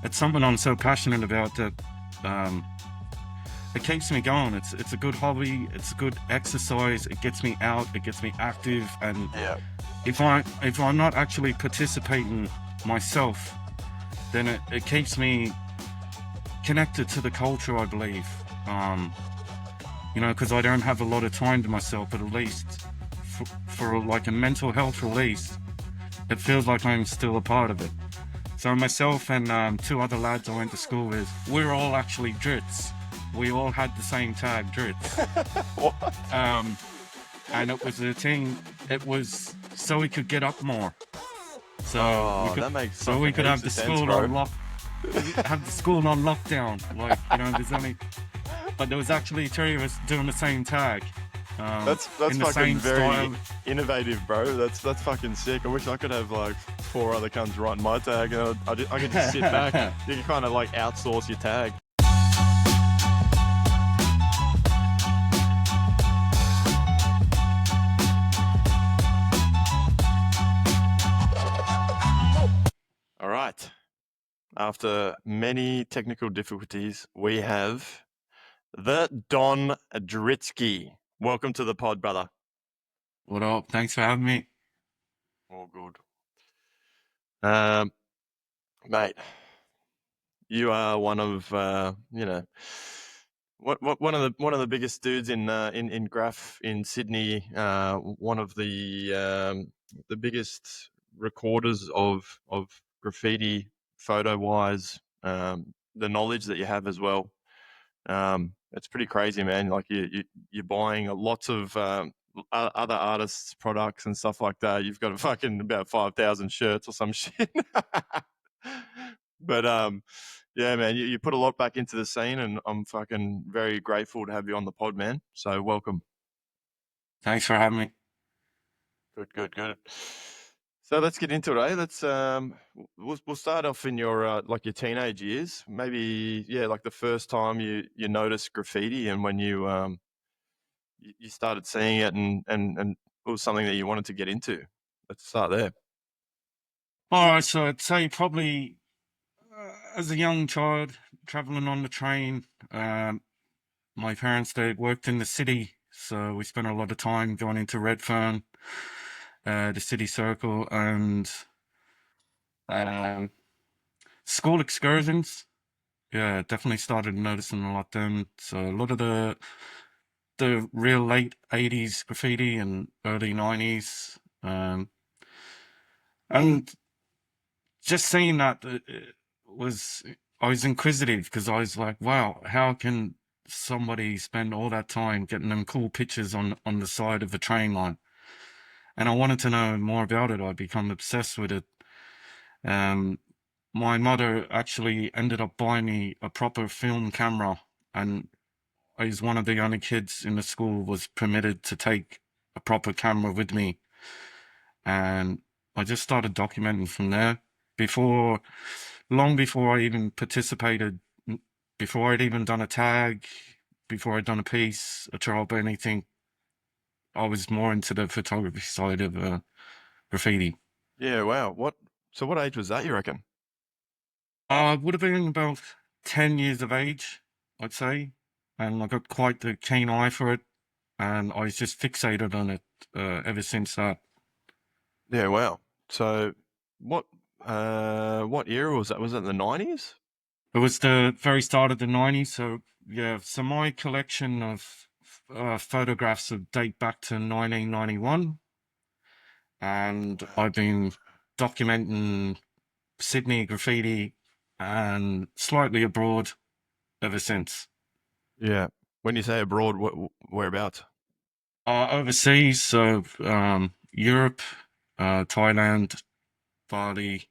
it's something I'm so passionate about that um, it keeps me going. It's a good hobby. It's a good exercise. It gets me out. It gets me active. And Yeah. if I'm not actually participating myself, then it keeps me connected to the culture, I believe. Um, because I don't have a lot of time to myself, but at least for like a mental health release, it feels like I'm still a part of it. So myself and two other lads I went to school with, we're all actually Drits. We all had the same tag, Drits. What? And it was a thing. It was so we could get up more. Oh, that makes So we could fucking have heaps the of sense, school bro. on have the school on lockdown. Like there's only, but there was actually three of us doing the same tag. That's in the fucking same very style. innovative, bro. That's fucking sick. I wish I could have like 4 other cunts writing my tag, and I could just sit back. You can kind of like outsource your tag. All right. After many technical difficulties, we have the Don Dritsky. Welcome to the pod, brother. What up? Thanks for having me. All good. Mate, you are one of one of the biggest dudes in graph in Sydney. One of the biggest recorders of graffiti photo wise. The knowledge that you have as well. It's pretty crazy, man. Like you're buying lots of other artists' products and stuff like that. You've got fucking about 5,000 shirts or some shit. But yeah, man, you put a lot back into the scene, and I'm fucking very grateful to have you on the pod, man. So welcome. Thanks for having me. Good. So let's get into it, eh? Let's we'll start off in your like your teenage years, maybe like the first time you noticed graffiti and when you started seeing it and it was something that you wanted to get into. Let's start there. All right, so I'd say probably as a young child traveling on the train, my parents they worked in the city, so we spent a lot of time going into Redfern, the city circle, and um, school excursions. Yeah, definitely started noticing a lot then. So a lot of the real late '80s graffiti and early '90s, and just seeing that was I was inquisitive because I was like, wow, how can somebody spend all that time getting them cool pictures on the side of a train line? And I wanted to know more about it. I become obsessed with it. Um, my mother actually ended up buying me a proper film camera, and I was one of the only kids in the school was permitted to take a proper camera with me, and I just started documenting from there. Before, long before I even participated, before I'd even done a tag, before I'd done a piece, a job, or anything, I was more into the photography side of graffiti. Yeah, wow. So what age was that, you reckon? I would have been about 10 years of age, I'd say, and I got quite the keen eye for it, and I was just fixated on it ever since that. Yeah, wow. So what era was that? Was it the 90s? It was the very start of the 90s, so yeah, so my collection of photographs would date back to 1991, and I've been documenting Sydney graffiti and slightly abroad ever since. Yeah. When you say abroad, whereabouts? Overseas, so Europe, Thailand, Bali,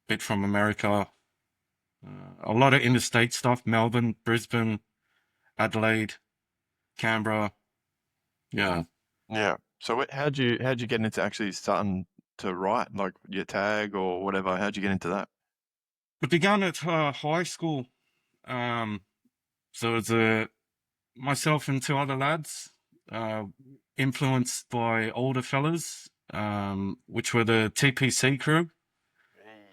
bit from America, a lot of interstate stuff, Melbourne, Brisbane, Adelaide, Canberra. Yeah. Yeah. So how'd you get into actually starting to write, like your tag or whatever? How'd you get into that? It began at high school. Um, so it's myself and two other lads, uh, influenced by older fellas, which were the TPC crew.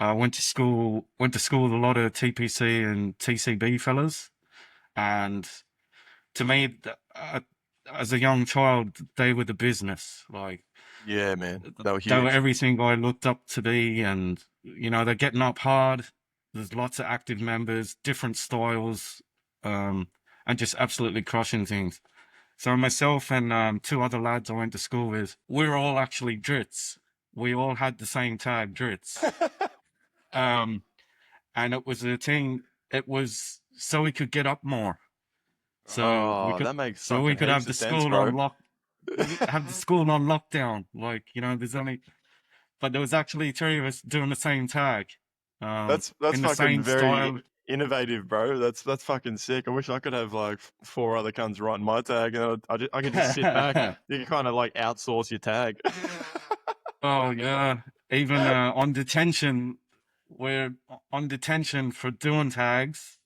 I went to school with a lot of TPC and TCB fellas, and to me, as a young child, they were the business. Like Yeah, man, they were they were huge. everything I looked up to be, and they're getting up hard. There's lots of active members, different styles, um, and just absolutely crushing things. So myself and two other lads I went to school with, we were all actually Drits. We all had the same tag, Drits. Um, and it was a thing. It was so we could get up more. So we Oh, could, that makes so we fucking could have heaps the of sense, school bro. on lock, have the school on lockdown. Like there's only, but there was actually three of us doing the same tag, That's in the fucking same very style. innovative, bro. That's fucking sick. I wish I could have like four other cunts writing my tag, and I could just sit back. You can kind of like outsource your tag. Oh yeah, even on detention, we're on detention for doing tags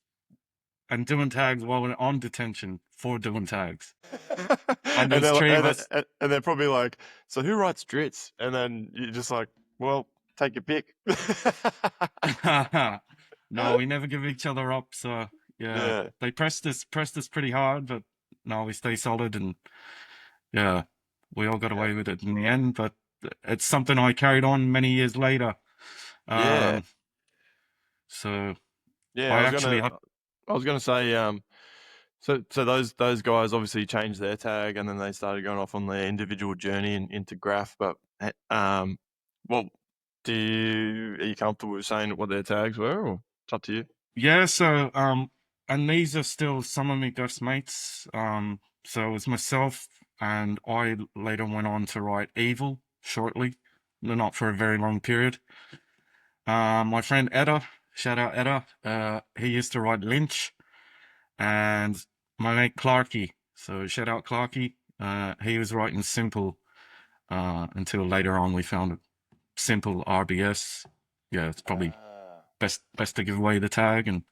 and doing tags while we're on detention for doing tags. And and there's they're three of and, us. they- and they're probably like, so who writes Drits? And then you're just like, well, take your pick. No, we never give each other up. So yeah, Yeah, they pressed us pretty hard, but no, we stay solid, and yeah, we all got yeah, away with it in the end. But it's something I carried on many years later. yeah, Um, so yeah. I actually, I was gonna say, so those guys obviously changed their tag, and then they started going off on their individual journey into graph. But well, are you comfortable with saying what their tags were, or it's up to you? yeah. So and these are still some of my best mates. So it was myself, and I later went on to write Evil shortly, not for a very long period. My friend Edda, shout out Edda, he used to write Lynch, and my mate Clarky, so shout out Clarky, he was writing Simple, until later on we found it Simple RBS. Yeah, it's probably best to give away the tag, and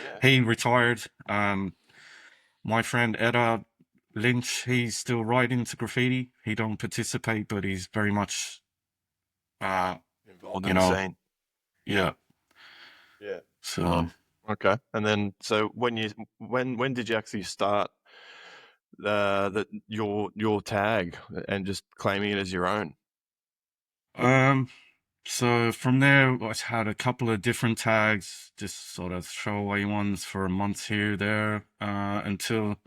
Yeah. he retired. My friend Edda Lynch, he's still writing to graffiti. He don't participate, but he's very much, uh, Involved you in the know, scene. yeah. Yeah. So Okay. And then, so when did you actually start your tag and just claiming it as your own? Um, so from there, I had a couple of different tags, just sort of throwaway ones for a month here, there, until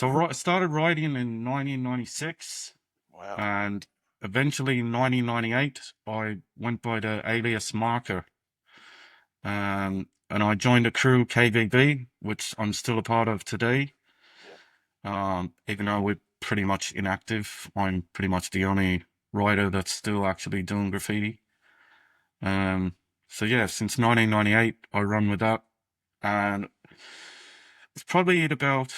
I started writing in 1996, Wow. and eventually in 1998, I went by the alias Marker, and I joined a crew, KVB, which I'm still a part of today. Yeah. Even though we're pretty much inactive, I'm pretty much the only writer that's still actually doing graffiti. Um, so yeah, since 1998, I run with that, and it's probably at about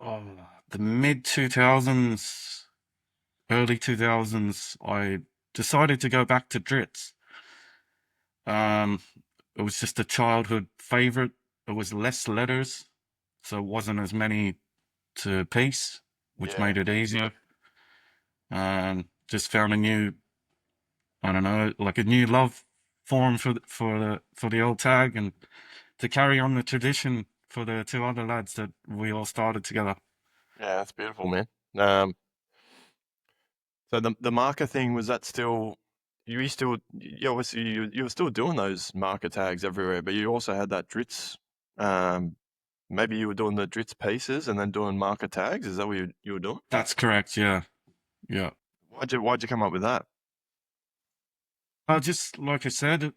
oh, the mid 2000s, early 2000s, I decided to go back to Drits. Um, it was just a childhood favorite. It was less letters, so it wasn't as many to piece, which Yeah. made it easier. And just found a new, I don't know, like a new love form for the old tag, and to carry on the tradition for the two other lads that we all started together. Yeah, that's beautiful, man. Um, so the marker thing, was that still, you still, you obviously you were still doing those marker tags everywhere, but you also had that Drits. Um, maybe you were doing the Drits pieces and then doing marker tags. Is that what you were doing? That's correct. Yeah, yeah. Why'd you come up with that? Just like I said, it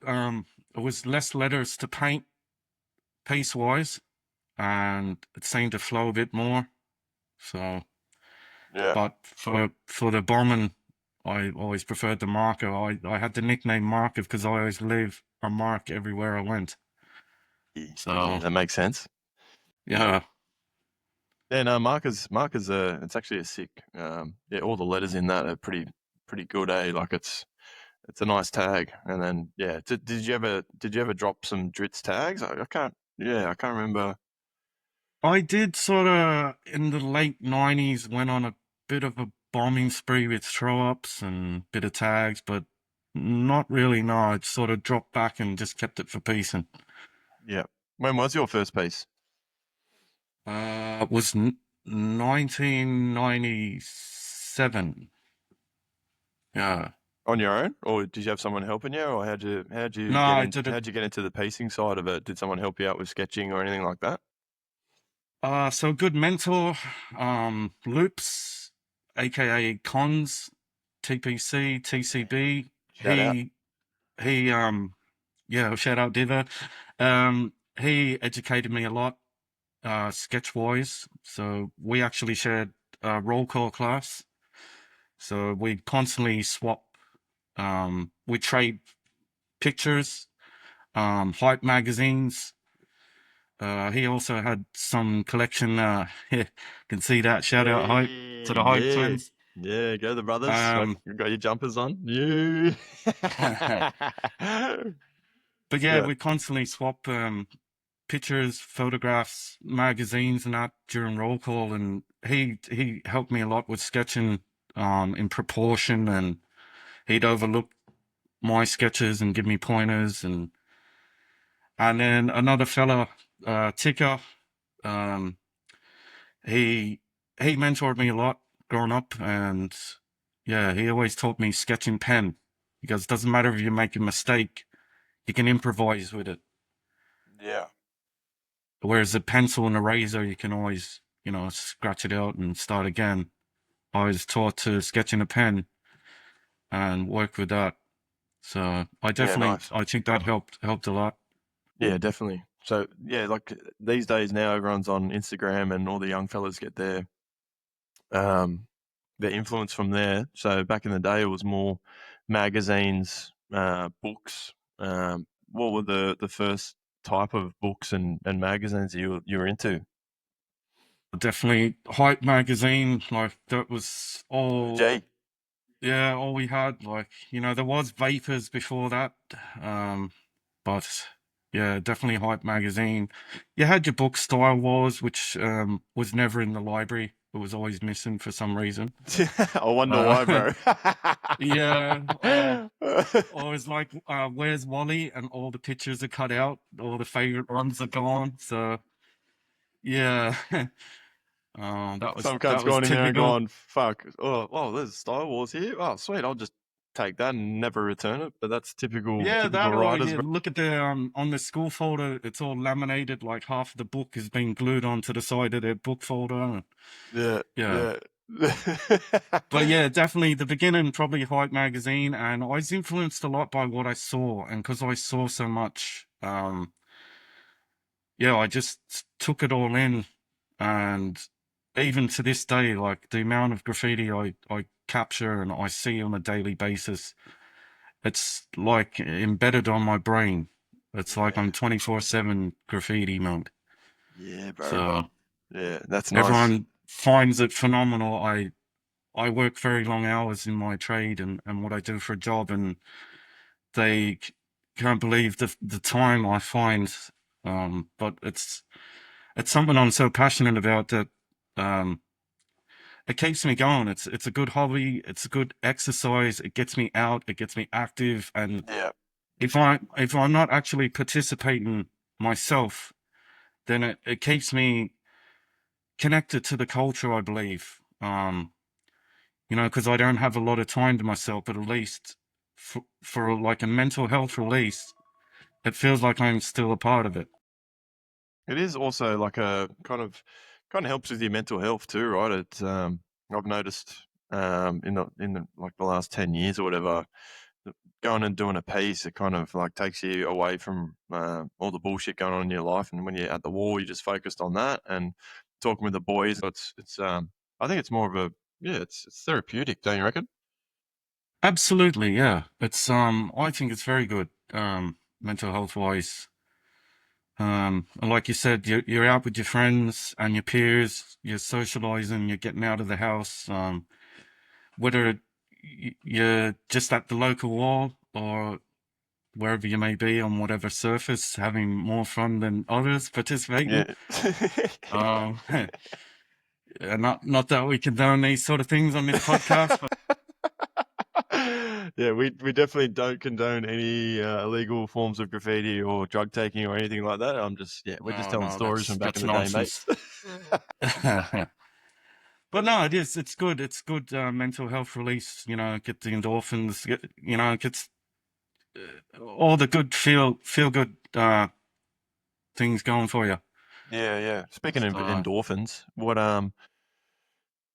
was less letters to paint piece wise, and it seemed to flow a bit more. So, Yeah. but for the bombing, I always preferred the marker. I had the nickname Marker because I always leave a mark everywhere I went. Yeah, So that makes sense. yeah, Yeah, no, markers it's actually a sick. Yeah, all the letters in that are pretty good, eh? Like it's a nice tag. And then yeah, did you ever drop some Drits tags? I can't. Yeah, I can't remember. I did sort of in the late '90s went on a bit of a bombing spree with throw ups and bit of tags, but Not really, no. I sort of dropped back and just kept it for piecing. Yeah. When was your first piece? It was 1997. Yeah. On your own, or did you have someone helping you, or No, I did it. how'd you get into the piecing side of it? Did someone help you out with sketching or anything like that? So good mentor, Loops, aka Cons, TPC, TCB. Shout out. Yeah, shout out Diva. He educated me a lot, sketch wise. So we actually shared a roll call class. So we constantly swap, we trade pictures, hype magazines. He also had some collection. Yeah, can see that. Shout out hype to Hey, the hype yeah, twins. yeah, go the brothers. Like, Um, you got your jumpers on. Yeah. but yeah, Yeah, we constantly swap pictures, photographs, magazines, and that during roll call. And he helped me a lot with sketching in proportion, and he'd overlook my sketches and give me pointers. And then another fella, Ticker, um, he he mentored me a lot growing up, and yeah, he always taught me sketching pen because it doesn't matter if you make a mistake, you can improvise with it. yeah, Whereas a pencil and a razor, you can always, scratch it out and start again. I was taught to sketch in a pen and work with that. So yeah, nice. I think that helped a lot. Yeah, definitely. So yeah, like these days now, everyone's on Instagram, and all the young fellas get um, their influence from there. So back in the day, it was more magazines, books. What were the first type of books and magazines you were into? Definitely Hype magazine, like that was OG. all we had. Like, there was Vapors before that. Um, but yeah, definitely Hype magazine. You had your book Style Wars, which was never in the library. It was always missing for some reason. I wonder why, Uh, bro. yeah, or it's like Where's Wally, and all the pictures are cut out, all the favorite ones are gone. So yeah, Some that cunt's was gone in there and typical. gone, fuck, oh, there's Star Wars here. Oh, sweet, I'll just take that and never return it. But that's Yeah, typical that or writers, you bro. look at the on the school folder, it's all laminated, like half of the book is being glued onto the side of their book folder. Yeah, Yeah. yeah. But yeah, definitely the beginning, probably Hype magazine, and I was influenced a lot by what I saw, and because I saw so much, yeah, I just took it all in, and even to this day, like the amount of graffiti I capture and I see on a daily basis, it's like embedded on my brain. It's like Yeah, I'm 24/7 graffiti mode. yeah, bro. So Yeah, that's nice. everyone finds it phenomenal. I work very long hours in my trade and what I do for a job, and they can't believe the time I find. But it's something I'm so passionate about that um, it keeps me going. It's a good hobby. It's a good exercise. It gets me out. It gets me active. And Yeah, if I'm not actually participating myself, then it keeps me connected to the culture, I believe. Because I don't have a lot of time to myself, but at least for like a mental health release, it feels like I'm still a part of it. it is also like a kind of helps with your mental health too, right? It's I've noticed in the like the last 10 years or whatever, going and doing a piece, it kind of like takes you away from all the bullshit going on in your life, and when you're at the war, you're just focused on that and talking with the boys. So it's I think it's more of a yeah, it's therapeutic, don't you reckon? Absolutely, yeah. I think it's very good, mental health wise. And like you said, you're out with your friends and your peers, you're socializing, you're getting out of the house. Whether you're just at the local wall or wherever you may be on whatever surface, having more fun than others participating. Yeah. Um, not that we condone these sort of things on this podcast, but Yeah, we definitely don't condone any illegal forms of graffiti or drug taking or anything like that. We're just No, telling no, stories from back in that's the day, mate. nonsense. But no, it is. It's good. It's good mental health release. Get the endorphins. Gets all the good feel good things going for you. Yeah, yeah. Speaking of So, endorphins, what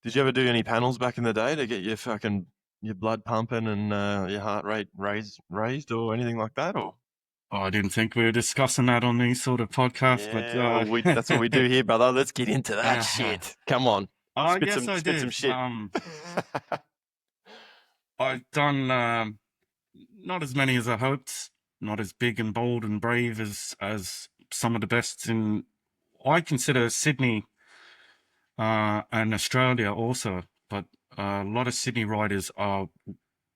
did you ever do any panels back in the day to get your blood pumping and your heart rate raised or anything like that? Or I didn't think we were discussing that on these sort of podcasts, but yeah, well, that's what we do here, brother. Let's get into that uh, shit. Come on, I guess I spit some did. shit. I've done not as many as I hoped, not as big and bold and brave as some of the best in. I consider Sydney and Australia also, but a lot of Sydney riders are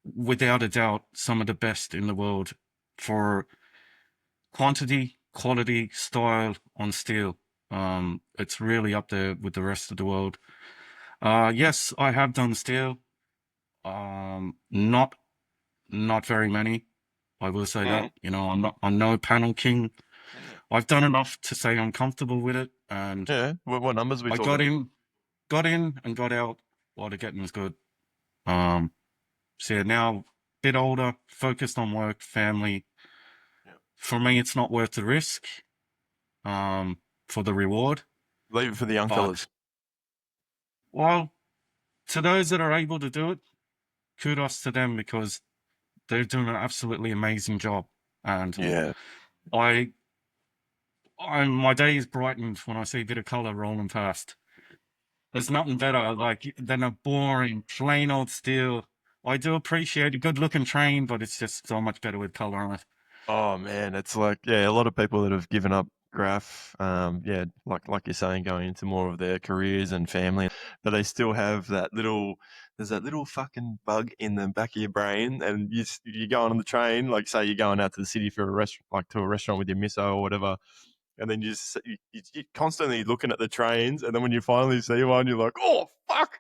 without a doubt some of the best in the world for quantity, quality, style on steel. It's really up there with the rest of the world. Yes, I have done steel. Not very many. I will say that. Mm, I'm no panel king. mm. I've done enough to say I'm comfortable with it, and Yeah, what numbers are we I talking? got in, and got out while the getting was good. Um, so yeah, now a bit older, focused on work, family. Yeah. For me, it's not worth the risk. For the reward, Leave it for the young but fellas. well, to those that are able to do it, kudos to them because they're doing an absolutely amazing job. And Yeah, I, my day is brightened when I see a bit of color rolling past. There's nothing better like than a boring, plain old steel. I do appreciate a good looking train, but it's just so much better with color on it. oh man, it's like a lot of people that have given up graph, yeah, like you're saying, going into more of their careers and family, but they still have there's that little fucking bug in the back of your brain, and you're going on the train, like say you're going out to the city for a like to a restaurant with your misso or whatever, and then you're constantly looking at the trains, and then when you finally see one, you're like, oh fuck,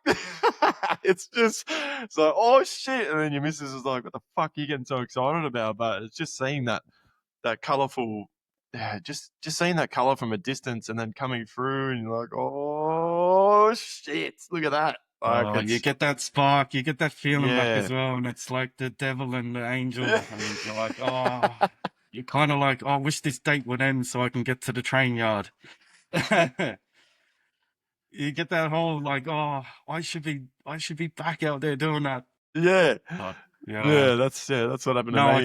it's like, oh shit, and then your missus is like, what the fuck are you getting so excited about? But it's just seeing that colorful, yeah, just seeing that color from a distance and then coming through, and you're like, oh shit, look at that, like Oh, you it's get that spark, you get that feeling back yeah. as well, and it's like the devil and the angel, and you're like, oh, you're kind of like, oh, I wish this date would end so I can get to the train yard. You get that whole like, oh, I should be back out there doing that. Yeah, But yeah, that's what happened to no, me.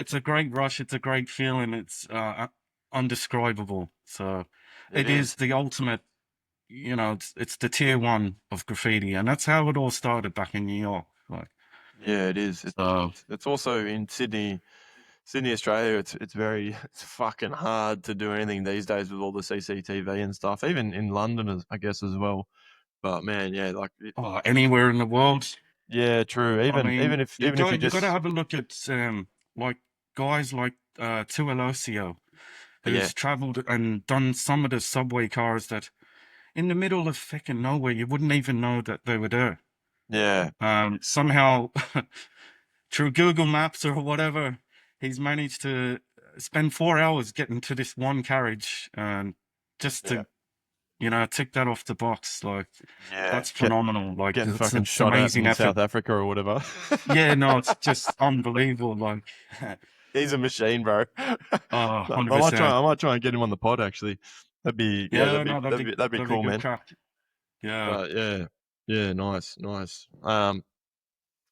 it's a great rush. It's a great feeling. It's undescribable. So It it is is. the ultimate. It's the tier one of graffiti, and that's how it all started back in New York. Like, Yeah, it is. so, It's also in Sydney, Australia. It's very it's fucking hard to do anything these days with all the CCTV and stuff. Even in London, I guess as well. But man, yeah, anywhere in the world. yeah, true. I mean, Even if you you got to just have a look at like guys like Tuilosio, yeah who's traveled and done some of the subway cars that in the middle of fucking nowhere you wouldn't even know that they were there. yeah Somehow, through Google Maps or whatever, he's managed to spend 4 hours getting to this one carriage, and just yeah to tick that off the box. Like, yeah that's phenomenal. Like, getting fucking it's shot at amazing in effort. South Africa or whatever. Yeah, no, it's just unbelievable. Like, He's a machine, bro. I might 100%. try and get him on the pod actually. Yeah, no, That'd be that'd be cool, good man. crack. Yeah. But yeah, yeah, nice.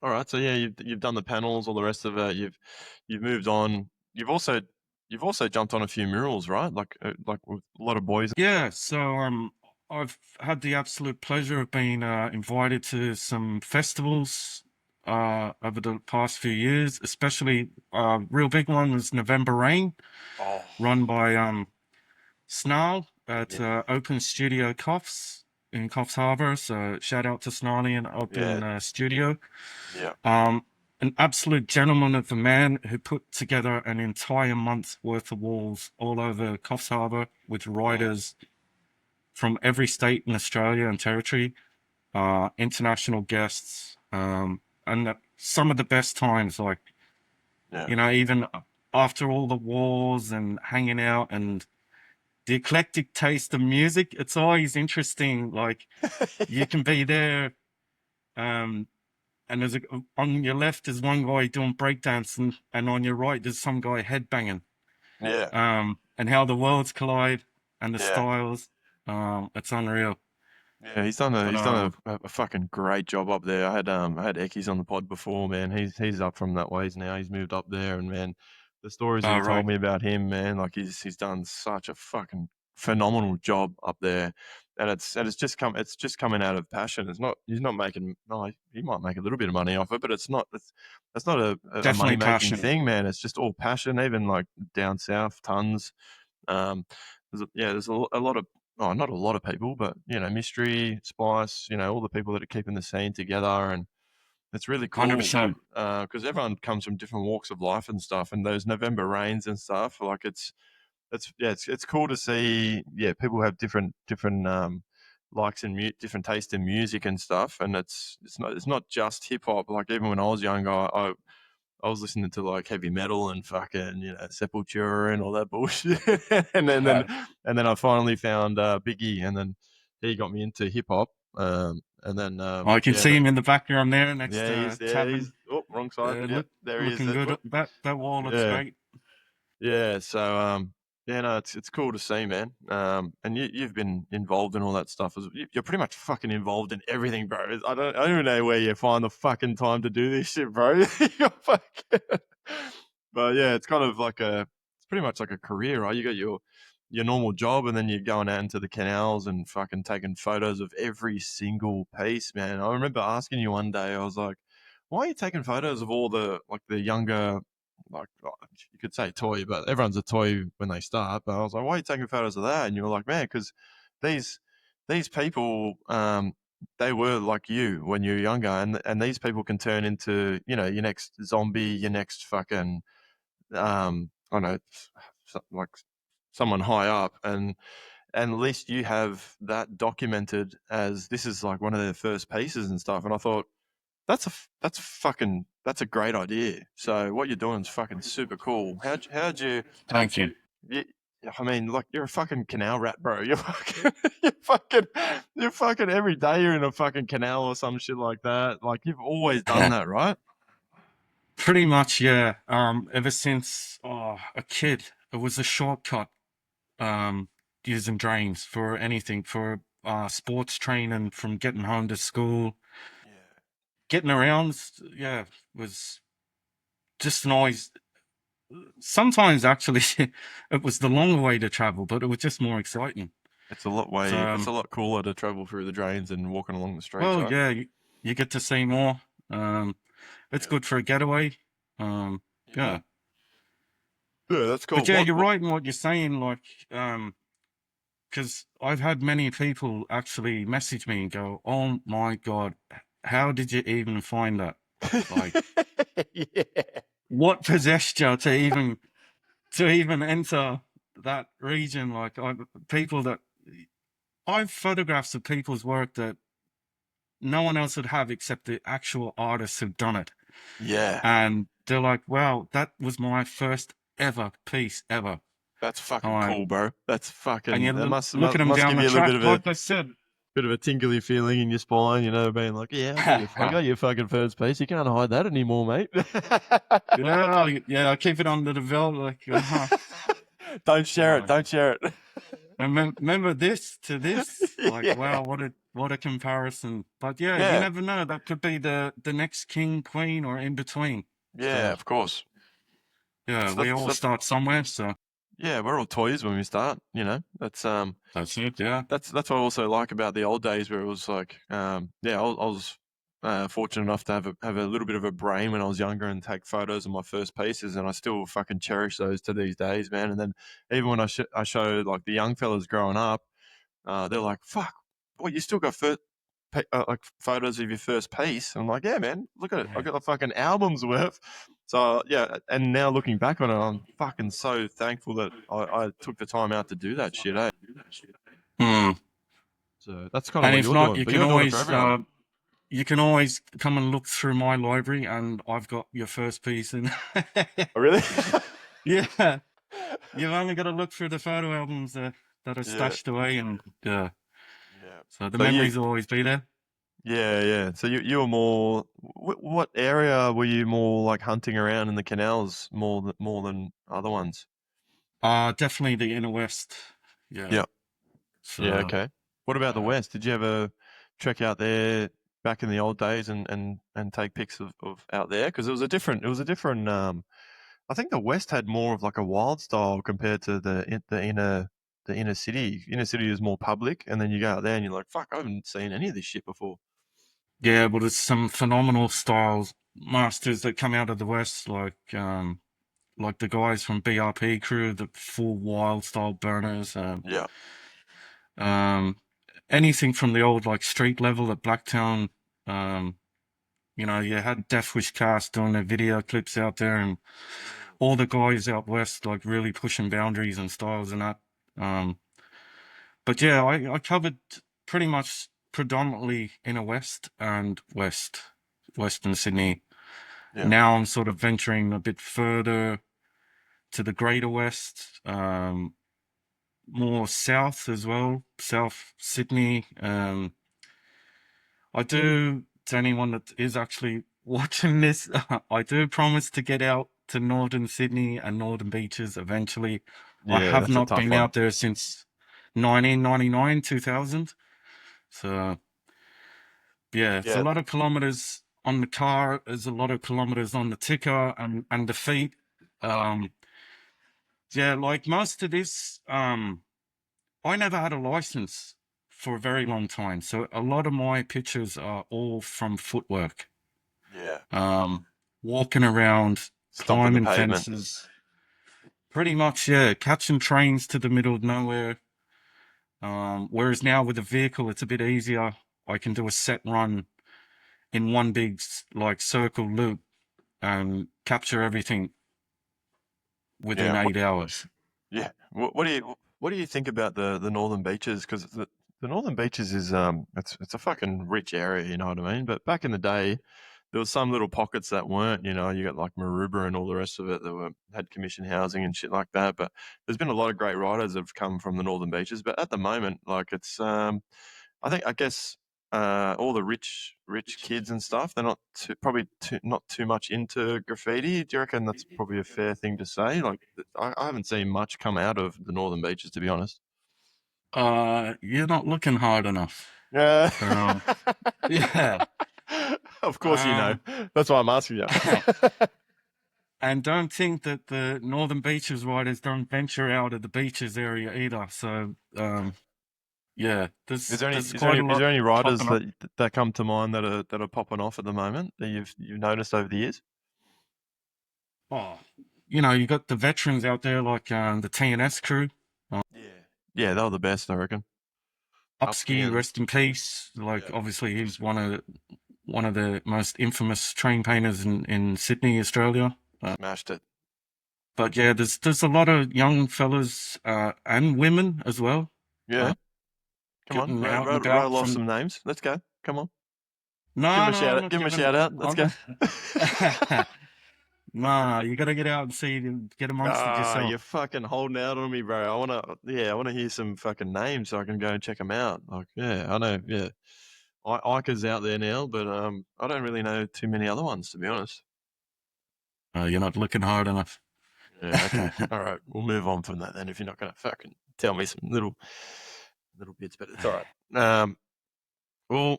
All right, so yeah, you've done the panels, all the rest of it. You've moved on. You've also jumped on a few murals, right? Like with a lot of boys. Yeah, so I've had the absolute pleasure of being invited to some festivals over the past few years, especially real big one was November Rain, Oh, run by Snarl at yeah, Open Studio Coffs in Coffs Harbour. So shout out to Snarly and yeah, Open Studio. yeah, Um, an absolute gentleman of a man who put together an entire month's worth of walls all over Coffs Harbour with mm, riders from every state in Australia and territory, international guests. and some of the best times, like, Yeah. you know, even after all the wars and hanging out and the eclectic taste of music, it's always interesting. Like, you can be there, um, and on your left there's one guy doing breakdance, and on your right there's some guy headbanging. Yeah. And how the worlds collide and the Yeah. styles. It's unreal. Yeah, he's done a But a fucking great job up there. I had Eckies on the pod before, man. He's up from that ways now. He's moved up there, and man, the stories that he told right, me about him, man, like he's done such a fucking phenomenal job up there, and it's just coming out of passion. It's not he's not making no he might make a little bit of money off it, but it's not a money definitely making passion. thing, man. It's just all passion. Even like down south, tons. Um, there's a lot of not a lot of people, but you know, Mystery, Spice, you know, all the people that are keeping the scene together, and it's really cool 100%. because everyone comes from different walks of life and stuff, and those November rains and stuff, like it's cool to see. Yeah, people have different likes and different taste in music and stuff, and it's not just hip hop. Like even when I was younger, I was listening to like heavy metal and fucking Sepultura and all that bullshit, and then I finally found Biggie, and then he got me into hip hop, and then I can see him in the background there next yeah to he's Tavern. oh wrong side yeah there he is Looking good. That wall looks yeah great. yeah, so yeah, no, it's cool to see, man. And you've been involved in all that stuff. You're pretty much fucking involved in everything, bro. I don't even know where you find the fucking time to do this shit, bro. You're fucking... But yeah, it's pretty much like a career, right? You got your normal job, and then you're going out into the canals and fucking taking photos of every single piece, man. I remember asking you one day, I was like, why are you taking photos of all the younger like you could say toy, but everyone's a toy when they start. But I was like, why are you taking photos of that? And you were like, man, because these these people, they were like you when you were younger, and these people can turn into your next zombie, your next fucking I don't know, like someone high up, and at least you have that documented as this is like one of their first pieces and stuff. And I thought that's a great idea. So what you're doing is fucking super cool. How'd Thank you. you I mean, like you're a fucking canal rat, bro. You're fucking, you're fucking every day you're in a fucking canal or some shit like that. Like you've always done that, right? Pretty much, yeah. Ever since a kid, it was a shortcut. Using drains for anything, for sports training, from getting home to school, Yeah, getting around. Yeah, was just an always. Sometimes actually, it was the longer way to travel, but it was just more exciting. So, it's a lot cooler to travel through the drains and walking along the streets, well, right? yeah, you get to see more. Um, it's Yeah, good for a getaway. Um, yeah, yeah, yeah. That's cool. but yeah, you're right in what you're saying. Like, because I've had many people actually message me and go, "Oh my God, how did you even find that? Like, Yeah, what possessed you to even enter that region?" Like, people that I've photographs of people's work that no one else would have except the actual artists who've done it, yeah. and they're like, "Wow, that was my first ever piece ever." That's I'm fucking like, cool, bro. That's and fucking. you That look at them must down give the you a little track, like I said. bit of a tingly feeling in your spine, being like, yeah, I got your fucking first piece. You can't hide that anymore, mate. Yeah, yeah, I keep it under the belt, like, Don't share it. like, Don't share it. remember this to this, like, Yeah, wow, what a comparison. But yeah, you yeah, never know. That could be the next king, queen, or in between. yeah. So Of course. yeah, we all That's start somewhere. So yeah. We're all toys when we start. that's it. Yeah, That's what I also like about the old days where it was like, I was fortunate enough to have a little bit of a brain when I was younger and take photos of my first pieces, and I still fucking cherish those to these days, man. And then even when I show like the young fellas growing up, they're like, "Fuck, well, you still got like photos of your first piece?" And I'm like, "Yeah, man, look at it. I got the fucking album's worth." So yeah, and now looking back on it, I'm fucking so thankful that I took the time out to do that shit, eh? hmm. So that's kind of And what if you're not, doing, you but can you're doing it for always everyone. you can always come and look through my library, and I've got your first piece in. Oh, really? Yeah, you've only got to look through the photo albums that are Yeah, stashed away, and yeah. so the So you, memories will always be there. yeah, yeah. So you were more. What area were you more like hunting around in the canals more than other ones? Definitely the inner west. Yeah. Yeah, yeah. So, Okay. What about the uh, west? Did you ever trek out there back in the old days and take pics of out there? Because it was a different. I think the west had more of like a wild style compared to the inner city. Inner city is more public, and then you go out there and you're like, fuck, I haven't seen any of this shit before. yeah, but there's some phenomenal styles masters that come out of the west, like the guys from BRP crew, the full wild style burners. Yeah. Um, anything from the old like street level at Blacktown. Um, you had Death Wish Cast doing their video clips out there, and Mm. all the guys out west like really pushing boundaries and styles and that. Um, but yeah, I covered pretty much predominantly inner west and western Sydney. Yeah. Now I'm sort of venturing a bit further to the greater west, more south as well, South Sydney. I do, to anyone that is actually watching this, I do promise to get out to northern Sydney and northern beaches eventually. I Yeah, have that's a not tough been one. out there since 1999, 2000. So, yeah, it's a Yeah. lot of kilometers on the car, there's a lot of kilometers on the ticker and the feet. Um, yeah, like most of this, I never had a license for a very long time. So a lot of my pictures are all from footwork. Yeah. Um, Walking around, Stomping the climbing pavement. fences, pretty much, yeah, catching trains to the middle of nowhere. Whereas now with a vehicle, it's a bit easier. I can do a set run in one big like circle loop and capture everything within Yeah. 8 hours. Yeah. What do you think about the northern beaches? Because the northern beaches is it's a fucking rich area, you know what I mean? But back in the day, there was some little pockets that weren't. You know, you got like Maroubra and all the rest of it that were had commission housing and shit like that. But there's been a lot of great writers that have come from the northern beaches. But at the moment, like it's I guess all the rich kids and stuff, they're not not too much into graffiti. Do you reckon that's probably a fair thing to say? Like, I haven't seen much come out of the northern beaches, to be honest. You're not looking hard enough. Yeah. Um, yeah. Of course, you know. Um, That's why I'm asking you. and don't think that the Northern Beaches riders don't venture out of the beaches area either. So, yeah, there's quite a Is lot there any riders popping up. that come to mind that are popping off at the moment that you've noticed over the years? Oh, you got the veterans out there like the TNS crew. Uh, Yeah. Yeah, they were the best, I reckon. Upski Upski, and rest in peace. Like yeah, obviously he's one of the most infamous train painters in Sydney, Australia. smashed it. But yeah, there's a lot of young fellas and women as well uh, Yeah. Come on, getting out and about rattle off from. some names. Let's go. Come on. Give him No, a no, shout I'm out. not Give him a giving. shout out. Let's go. I'm, nah, you got to get out and see and get amongst it Ah, yourself. you're fucking holding out on me, bro. I wanna hear some fucking names so I can go and check them out. Like, yeah, I know, yeah. Ika's out there now, but I don't really know too many other ones to be honest. You're not looking hard enough. Yeah, okay, all right, we'll move on from that then. If you're not gonna fucking tell me some little bits, but it's all right. Well,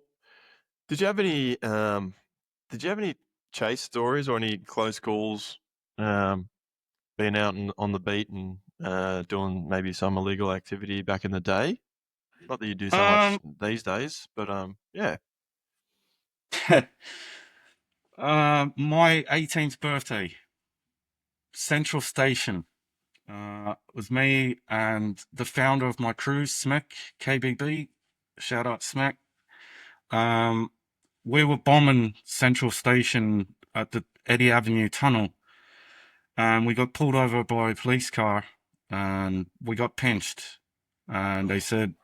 did you have any did you have any chase stories or any close calls? Being out on the beat and doing maybe some illegal activity back in the day. Not that you do so much um, these days, but yeah, my 18th birthday, Central Station. Was me and the founder of my crew, Smack KBB. Shout out Smack. Um, we were bombing Central Station at the Eddie Avenue Tunnel, and we got pulled over by a police car, and we got pinched. And they said,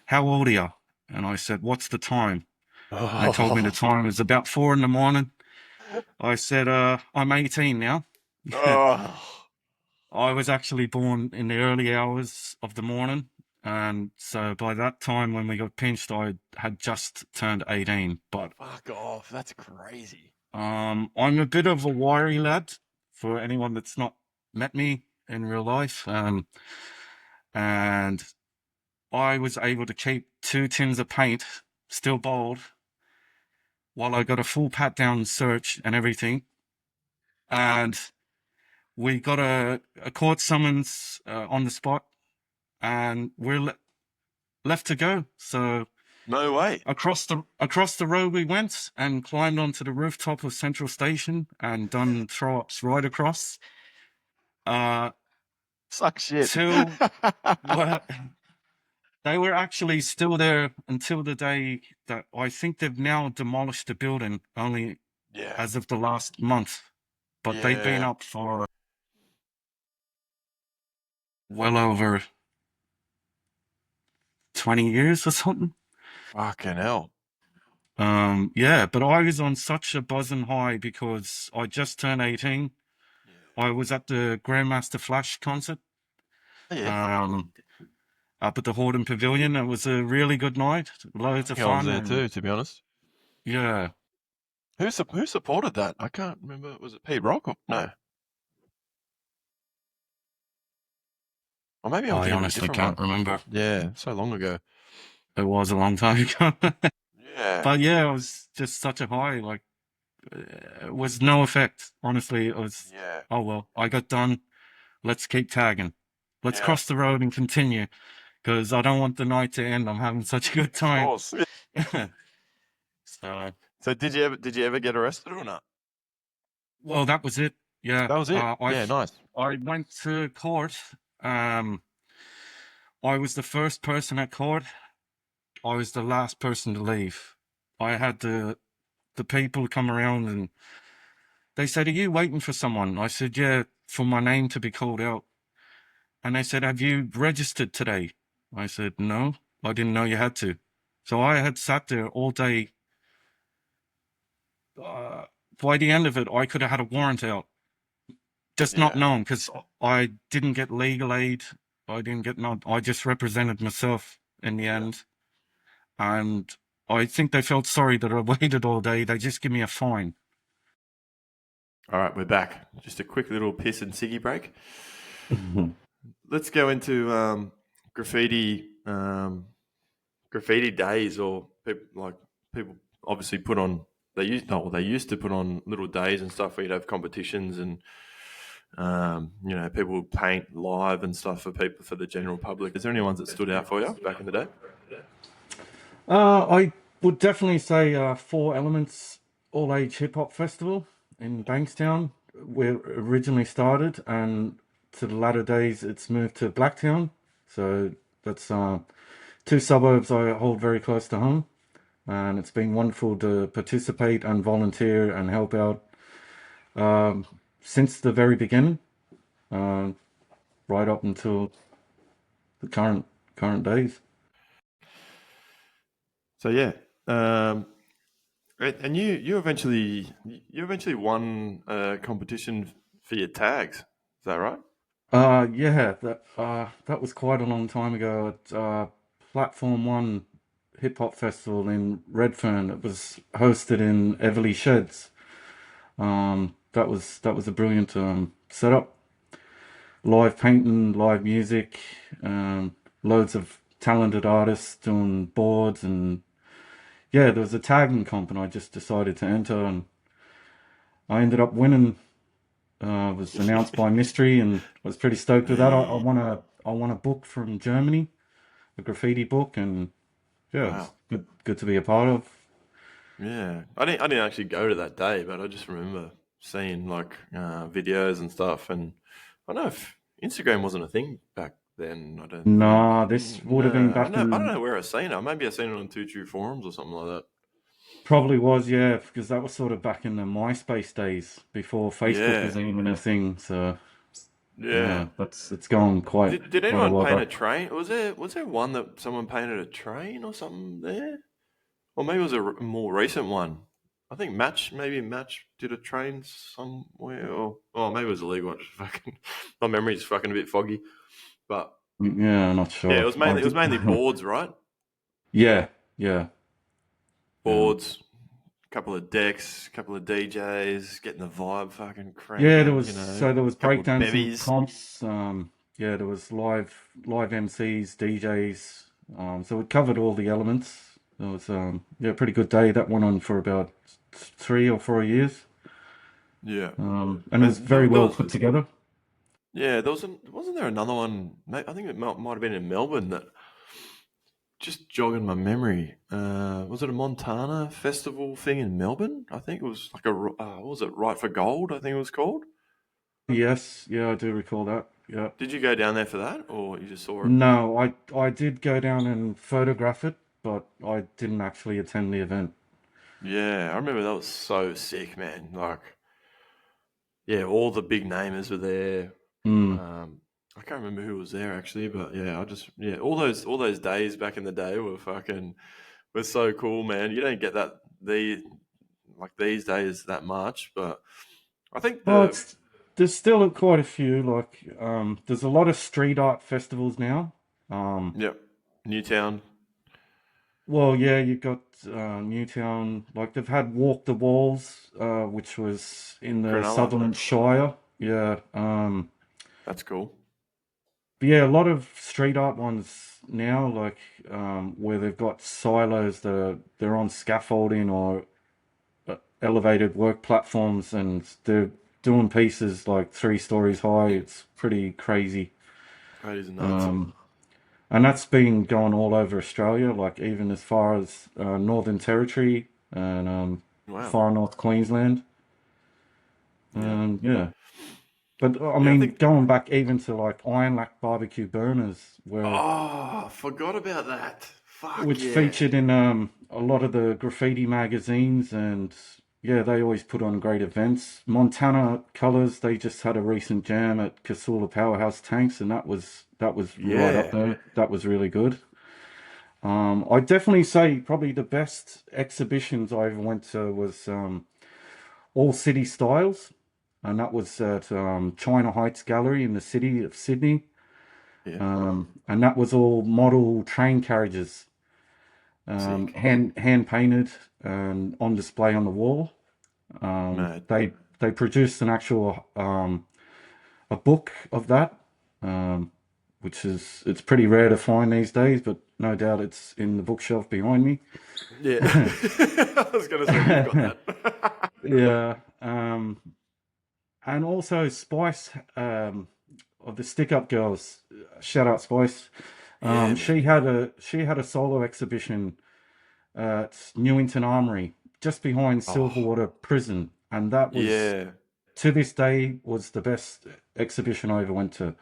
"How old are you?" And I said, "What's the time?" They told me the Oh, time. It was about 4 in the morning. I said, I'm 18 now. oh, I was actually born in the early hours of the morning. And so by that time when we got pinched, I had just turned 18. But fuck off. That's crazy. I'm a bit of a wiry lad for anyone that's not met me in real life. And I was able to keep 2 tins of paint still bald while I got a full pat down search and everything. And we got a court summons on the spot, and we're left to go. So No way. across the road we went and climbed onto the rooftop of Central Station and done throw ups right across. Uh, Suck shit. till well, they were actually still there until the day that I think they've now demolished the building only Yeah. as of the last month. But they'd been Yeah. up for well over 20 years or something. Fucking hell. Yeah, but I was on such a buzzing high because I just turned 18. Yeah. I was at the Grandmaster Flash concert Oh, yeah. um, up at the Horden Pavilion. It was a really good night, I loads of think I was fun, there and too, to be honest. yeah. Who supported that? I can't remember. Was it Pete Rock? Or, no. Or maybe I'm I thinking of a honestly different can't one. remember. Yeah, so long ago. It was a long time ago. Yeah. But yeah, it was just such a high. Like, it was no effect. Honestly, it was, Yeah. oh well, I got done. Let's keep tagging. Let's Yeah. cross the road and continue because I don't want the night to end. I'm having such a good Of time. course. So, So did you ever get arrested or not? well, that was it. Yeah. That was it. Yeah, nice. I went to court. Um, I was the first person at court. I was the last person to leave. I had the people come around and they said, "Are you waiting for someone?" I said, "Yeah, for my name to be called out." And they said, "Have you registered today?" I said, "No, I didn't know you had to." So I had sat there all day. Uh, by the end of it, I could have had a warrant out, just not Yeah. knowing because I didn't get legal aid. I didn't get none. I just represented myself in the Yeah. end. And I think they felt sorry that I waited all day. They just give me a fine. All right, we're back. Just a quick little piss and ciggy break. Let's go into graffiti graffiti days, or people obviously put on. They used to put on little days and stuff where you'd have competitions and people would paint live and stuff for people, for the general public. Is there any ones that stood out for you back in the day? I would definitely say Four Elements All Age Hip Hop Festival in Bankstown, where it originally started, and to the latter days it's moved to Blacktown. So that's two suburbs I hold very close to home, and it's been wonderful to participate and volunteer and help out since the very beginning, uh, right up until the current days. So yeah, um, and you eventually won a competition for your tags. Is that right? Yeah, that was quite a long time ago at Platform One Hip Hop Festival in Redfern. It was hosted in Everleigh Sheds. That was a brilliant setup. Live painting, live music, loads of talented artists doing boards, and yeah, there was a tagging comp, and I just decided to enter, and I ended up winning. Was announced by Mystery, and I was pretty stoked with that. Yeah. I won a book from Germany, a graffiti book, and yeah, it was Wow. good to be a part of. Yeah, I didn't actually go to that day, but I just remember seeing like videos and stuff. And I don't know if Instagram wasn't a thing back then. I don't think. Nah, this would have been No, back I don't in, know where I seen it. Maybe I seen it on Two True Forums or something like that. probably was, yeah, because that was sort of back in the MySpace days before Facebook Yeah, was even a thing. So yeah. yeah, it's gone Did quite a anyone while paint back. a train? Was there one that someone painted a train or something there? or maybe it was a more recent one. I think Match did a train somewhere, or maybe it was a league one. Fucking, my memory's fucking a bit foggy, but Yeah, I'm not yeah, sure. I it was did. mainly boards, right? Yeah, yeah, yeah. Boards, couple of decks, couple of DJs, getting the vibe fucking Yeah, cranking, you know, there was couple of breakdancing bevies. comps. Yeah, there was live MCs, DJs. So it covered all the elements. It was yeah, a pretty good day. That went on for about 3 or 4 years. Yeah, And it was and very there well was put together. wasn't there another one? I think it might have been in Melbourne that just jogging my memory. Was it a Montana festival thing in Melbourne? I think it was like what was it? Right for Gold, I think it was called. Yes, yeah, I do recall that. Yeah. Did you go down there for that, or you just saw it? No, I did go down and photograph it, but I didn't actually attend the event. Yeah, I remember that was so sick, man. Like, yeah, all the big namers were there. Mm. I can't remember who was there actually, but yeah, all those days back in the day were so cool, man. You don't get that these days that much, but I think Well, it's there's still quite a few. Like, there's a lot of street art festivals now. Um, yep, Newtown, well, yeah, you've got Newtown. Like they've had Walk the Walls, which was in the Cronulla, Sutherland Shire. Yeah. that's cool. But yeah, a lot of street art ones now, like where they've got silos that they're on scaffolding or elevated work platforms, and they're doing pieces like 3 stories high. It's pretty crazy. That is nuts. Um, and that's been going all over Australia, like even as far as Northern Territory and Wow. far north Queensland. Yeah. Yeah, but I Yeah, I mean, think. going back even to like Iron Lac barbecue burners, where Oh, forgot about that. Fuck which yeah. featured in a lot of the graffiti magazines, and yeah, they always put on great events. Montana Colors, they just had a recent jam at Casula Powerhouse Tanks, and that was right up Yeah. there. That was really good. I'd definitely say probably the best exhibitions I ever went to was All City Styles, and that was at China Heights Gallery in the city of Sydney. Yeah. And that was all model train carriages, Sick. hand painted and on display on the wall. Mad. They produced an actual a book of that, which is it's pretty rare to find these days, but no doubt it's in the bookshelf behind me. Yeah. I was going to say, you've got that. Yeah, and also Spice of the Stick Up Girls. Shout out Spice. Yeah, man. She had a solo exhibition at Newington Armory, just behind Oh, Silverwater Prison, and that was yeah. to this day was the best exhibition I ever went to.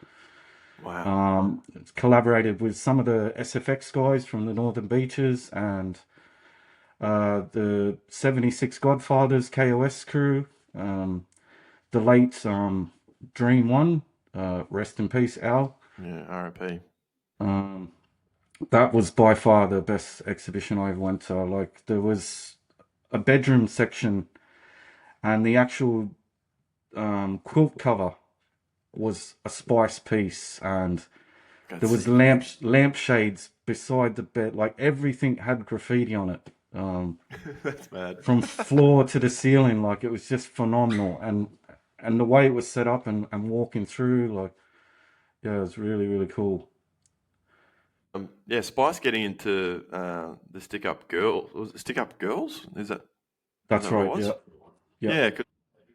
Wow. It's collaborated with some of the SFX guys from the Northern Beaches and the 76 Godfathers KOS crew, the late Dream One, rest in peace, Al. Yeah, RIP. Um, that was by far the best exhibition I ever went to. Like there was a bedroom section, and the actual quilt cover was a Spice piece, and there That's was sick. lampshades beside the bed. Like everything had graffiti on it, That's mad. from floor to the ceiling. Like it was just phenomenal, and the way it was set up and walking through, like yeah, it was really really cool. Yeah, Spice getting into the Stick Up Girls. Was it Stick Up Girls? Is That's that what it right. was? Yeah, yeah. Yeah,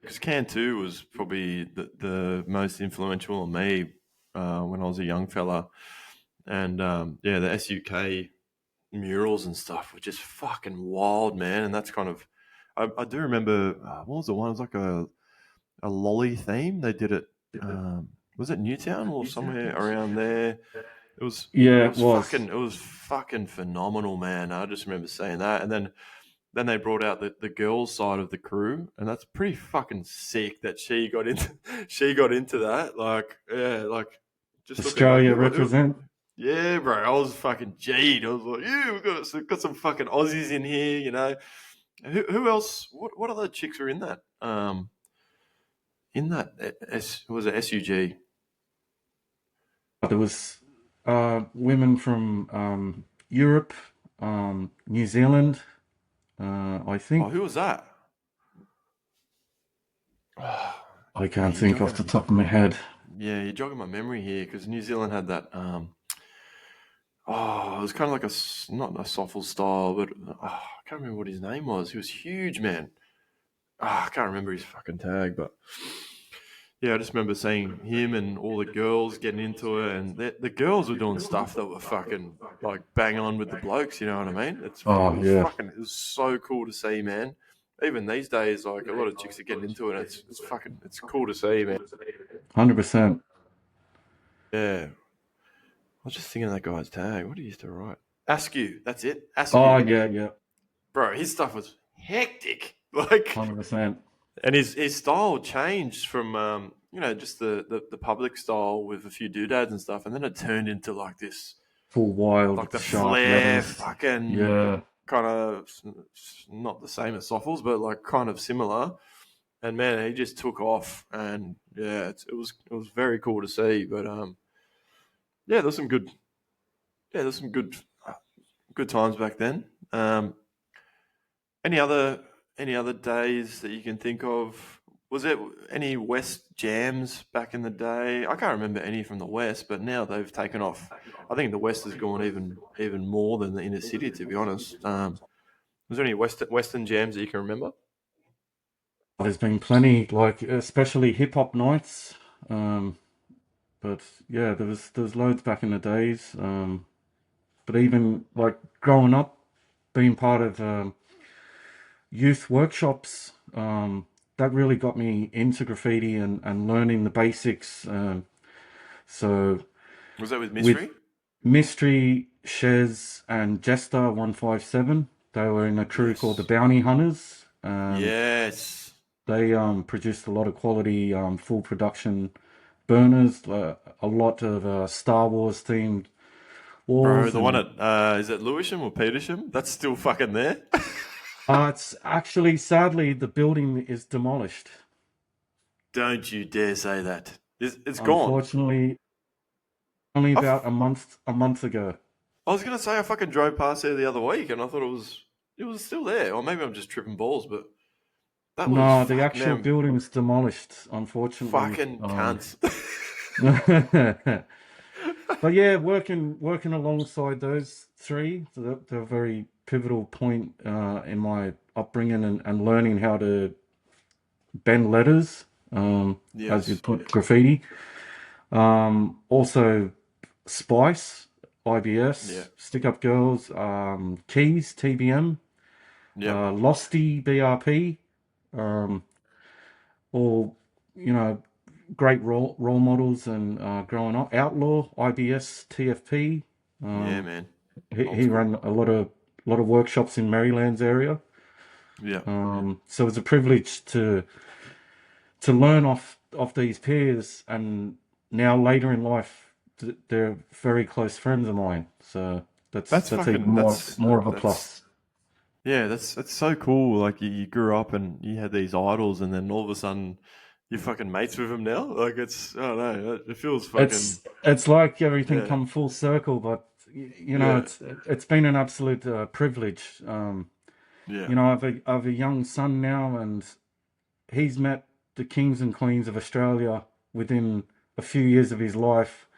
because Can 2 was probably the most influential on me when I was a young fella. And yeah, the SUK murals and stuff were just fucking wild, man. And that's kind of, I do remember, what was the one? It was like a lolly theme. They did it, was it Newtown or somewhere around there? Yeah, it was. It was fucking phenomenal, man. I just remember saying that. And then they brought out the girls' side of the crew, and that's pretty fucking sick that she got into she got into that. Like, yeah, like just looking back, Australia represent. Yeah, bro. I was fucking G'd. I was like, yeah, got some fucking Aussies in here, you know. Who else? What other chicks were in that? In that was it SUG? There was women from Europe, New Zealand, I Oh, think. who was that? Oh, I man, can't think off the top of my head. yeah, you're jogging my memory here because New Zealand had that. Oh, it was kind of like not a soffle style, but I can't remember what his name was. He was huge, man. I can't remember his fucking tag, but yeah, I just remember seeing him and all the girls getting into it, and the girls were doing stuff that were fucking like bang on with the blokes. You know what I mean? Oh yeah, It was so cool to see, man. Even these days, like a lot of chicks are getting into it. And it's cool to see, man. 100%. Yeah, I was just thinking of that guy's tag. What did he used to write? Askew. That's it. Oh Askew. yeah, yeah, Bro, his stuff was hectic. Like, 100%. and his style changed from just the public style with a few doodads and stuff, and then it turned into like this, Full like wild, the sharp flare, letters. fucking Yeah, kind of not the same as Soffles, but like kind of similar. And man, he just took off, and yeah, it was very cool to see. But yeah, there's some good times back then. Any other any other days that you can think of? Was it any West jams back in the day? I can't remember any from the West, but now they've taken off. I think the West has gone even more than the inner city, to be honest. Was there any Western jams that you can remember? there's been plenty, like especially hip hop nights. Um, but yeah, there was loads back in the days. But even like growing up, being part of youth workshops, that really got me into graffiti and learning the basics. So Was that with with Mystery? Mystery, Shez, and Jester 157, they were in a crew called the Yes. Bounty Hunters. Yes. They produced a lot of quality full production burners, a lot of Star Wars themed Bro, walls, the one and at is it Lewisham or Petersham? That's still fucking there. it's actually sadly the building is demolished. Don't you dare say that. It's gone. Unfortunately, only I've, about a month ago. I was gonna say I fucking drove past there the other week and I thought it was still there. Or maybe I'm just tripping balls, but that was No, the fuck actual them building's demolished, unfortunately. fucking cunts. But yeah, working alongside those three, they're a very pivotal point in my upbringing and learning how to bend letters, as you Yes. put graffiti. Also, Spice, Yeah. IBS, Stick Up Girls, Keys, TBM, Yep. Losty, BRP, um, all you know, great role models and growing up. Outlaw, IBS, TFP. Yeah, Um, man. Old he school. ran a lot of workshops in Maryland's area. Yeah. So it's a privilege to learn off these peers, and now later in life, they're very close friends of mine. So That's that's even fucking more of a that's plus. yeah, that's so cool. Like you grew up and you had these idols, and then all of a sudden you're fucking mates with them now. Like I don't know, it feels fucking It's like everything yeah, come full circle, but yeah, it's been an absolute privilege. yeah, I have a young son now, and he's met the kings and queens of Australia within a few years of his life,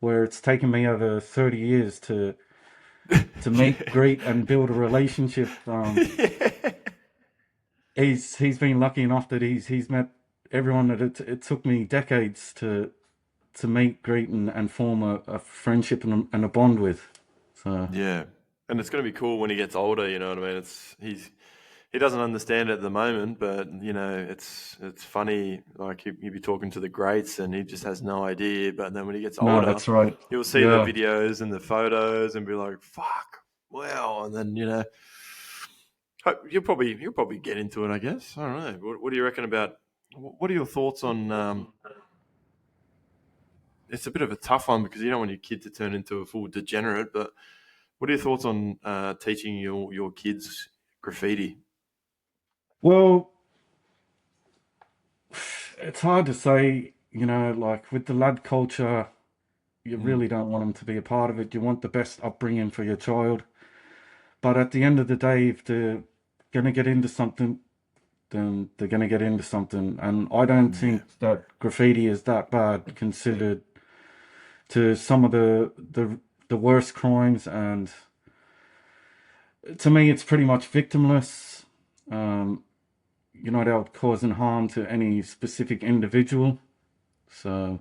where it's taken me over 30 years to meet, yeah, greet, and build a relationship. yeah. He's been lucky enough that he's met everyone that it took me decades to meet, greet, and form a friendship and a bond with. So Yeah. And it's going to be cool when he gets older. You know what I mean? He doesn't understand it at the moment, but it's funny. Like he'll be talking to the greats, and he just has no idea. But then when he gets no, older, that's right. he'll see the Yeah. videos and the photos, and be like, "Fuck, wow!" And then you'll probably get into it. I guess I don't know. What do you reckon about? What are your thoughts on it's a bit of a tough one because you don't want your kid to turn into a full degenerate. But what are your thoughts on teaching your kids graffiti? Well, it's hard to say, like with the lad culture, you Mm, really don't want them to be a part of it. You want the best upbringing for your child. But at the end of the day, if they're going to get into something, then they're going to get into something. And I don't yeah, think that graffiti is that bad considered to some of the worst crimes. And to me, it's pretty much victimless. Um, you're not out causing harm to any specific individual. So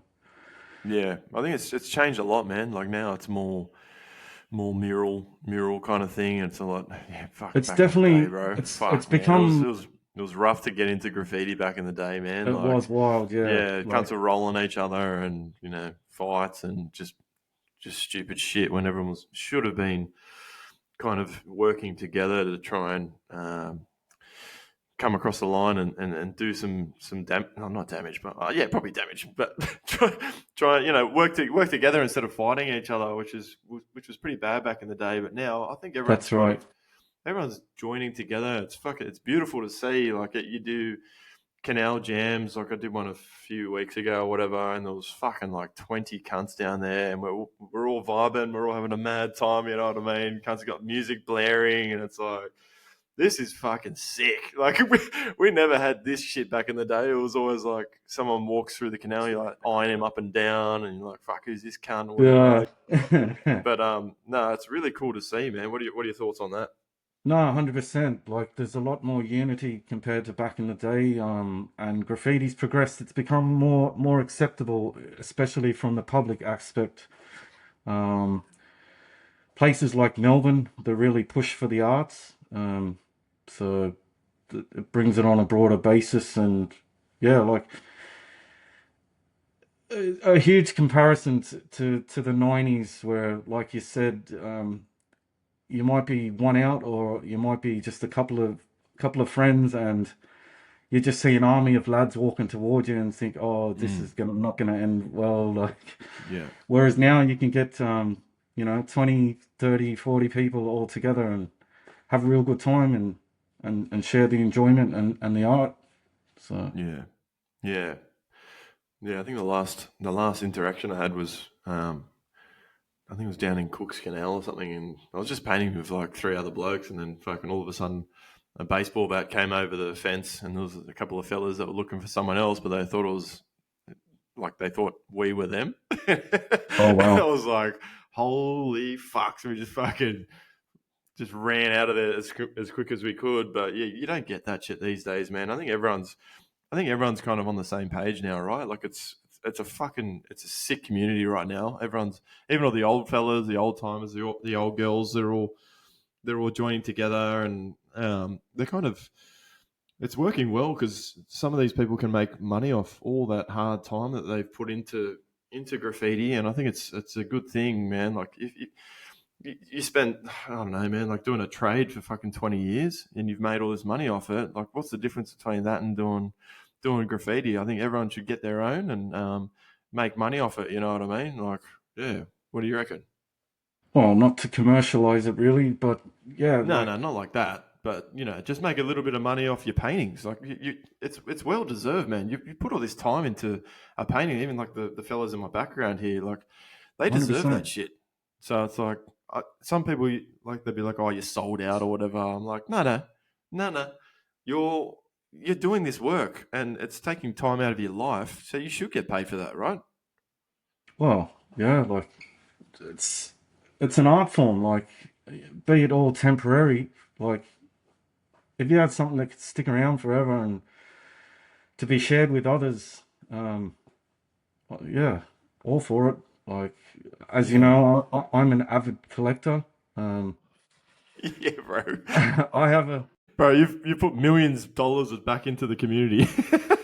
yeah. I think it's changed a lot, man. Like now it's more mural kind of thing. It's a lot. Yeah, fuck. it's Back in the day, definitely bro. it's Fuck, man. It was it become was it was rough to get into graffiti back in the day, man. it was Like, wild, yeah. yeah, Like cunts were rolling each other and fights and just stupid shit when everyone should have been kind of working together to try and come across the line and do some no, not damage, but yeah, probably damage, but try work together instead of fighting each other, which was pretty bad back in the day. But now I think that's right. everyone's joining together. It's beautiful to see. Like you do canal jams, like I did one a few weeks ago or whatever, and there was fucking like 20 cunts down there, and we're all vibing, we're all having a mad time. You know what I mean? Cunts got music blaring, and it's like, this is fucking sick. Like we never had this shit back in the day. It was always like someone walks through the canal, you like eyeing him up and down, and you're like, "Fuck, who's this cunt?" or whatever. Yeah. But no, it's really cool to see, man. What are your thoughts on that? No, 100%. Like, there's a lot more unity compared to back in the day. And graffiti's progressed. It's become more acceptable, especially from the public aspect. Um, Places like Melbourne, they really push for the arts. So it brings it on a broader basis. And yeah, like a huge comparison to the 90s, where, like you said, you might be one out, or you might be just a couple of friends, and you just see an army of lads walking towards you and think, "Oh, this Mm, is not gonna end well." Like, yeah, whereas now you can get 20, 30, 40 people all together and have a real good time, and share the enjoyment and the art. So yeah, yeah, yeah. I think the last interaction I had was I think it was down in Cook's Canal or something, and I was just painting with like three other blokes, and then fucking all of a sudden, a baseball bat came over the fence, and there was a couple of fellas that were looking for someone else, but they thought it was like they thought we were them. oh I wow. was like, "Holy fuck!" So we just fucking just ran out of there as quick as we could. But yeah, you don't get that shit these days, man. I think everyone's kind of on the same page now, right? Like it's a sick community right now. Everyone's even all the old fellas, the old timers, the old girls. They're all joining together, and they're kind of it's working well because some of these people can make money off all that hard time that they've put into graffiti, and I think it's a good thing, man. Like if you spent, I don't know, man, like doing a trade for fucking 20 years and you've made all this money off it. Like, what's the difference between that and doing graffiti? I think everyone should get their own and make money off it. You know what I mean? Like, yeah. What do you reckon? Well, not to commercialize it really, but yeah, No, like no, not like that. But just make a little bit of money off your paintings. Like, it's well deserved, man. You put all this time into a painting. Even like the fellas in my background here, like they deserve that 100%. shit. So it's like some people like they'll be like, "Oh, you're sold out" or whatever. I'm like, no, no, no, no. You're you're doing this work and it's taking time out of your life, so you should get paid for that, right? Well, yeah, like it's it's an art form, like be it all temporary, like if you had something that could stick around forever and to be shared with others, um, yeah, all for it. Like, as you Yeah, know, I'm an avid collector. Um, yeah, bro. I have a, Bro, you put millions of dollars back into the community.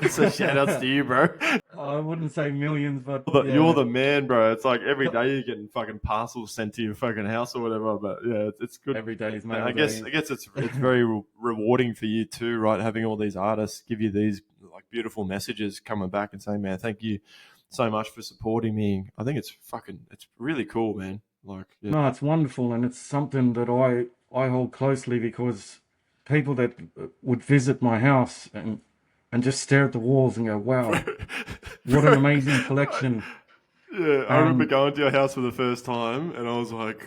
So shout outs to you, bro. I wouldn't say millions, but You're yeah, the man, bro. It's like every day you're getting fucking parcels sent to your fucking house or whatever. But yeah, it's good. every day is I mail guess day. I guess it's very rewarding for you too, right? Having all these artists give you these like beautiful messages coming back and saying, "Man, so much for supporting me. I think it's really cool, man. Like, yeah. No, it's wonderful, and it's something that I hold closely because people that would visit my house and just stare at the walls and go, "Wow, what an amazing collection!" Yeah, I remember And going to your house for the first time, and I was like,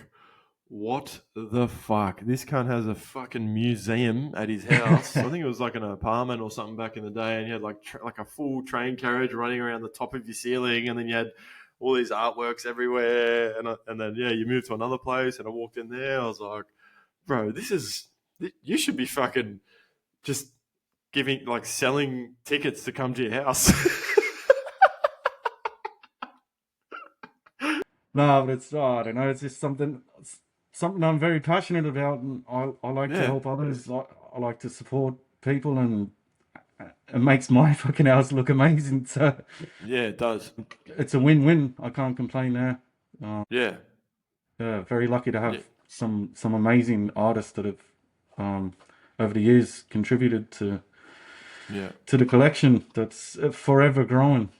"What the fuck? This cunt has a fucking museum at his house." I think it was like an apartment or something back in the day, and you had like a full train carriage running around the top of your ceiling, and then you had all these artworks everywhere, and then yeah, you moved to another place, and I walked in there, I was like, "Bro, you should be fucking just selling tickets to come to your house." no, but it's I don't know. It's just something I'm very passionate about, and I like to Yeah, help others. I like to support people, and it makes my fucking house look amazing. So yeah, it does. it's a win-win. I can't complain there. Yeah, Very lucky to yeah, have some amazing artists that have over the years contributed yeah. to the collection that's forever growing.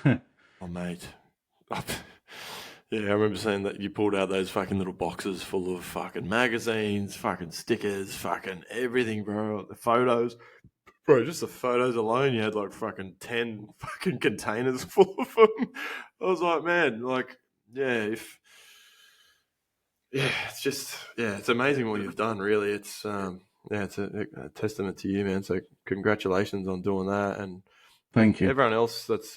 Oh, mate. Yeah, I remember saying that you pulled out those fucking little boxes full of fucking magazines, fucking stickers, fucking everything, bro. The photos. Bro, just the photos alone, you had like fucking 10 fucking containers full of them. I was like, man, like, yeah, it's just, yeah, it's amazing what you've done, really. It's, yeah, it's a testament to you, man. So congratulations on doing that. And Thank you. everyone else that's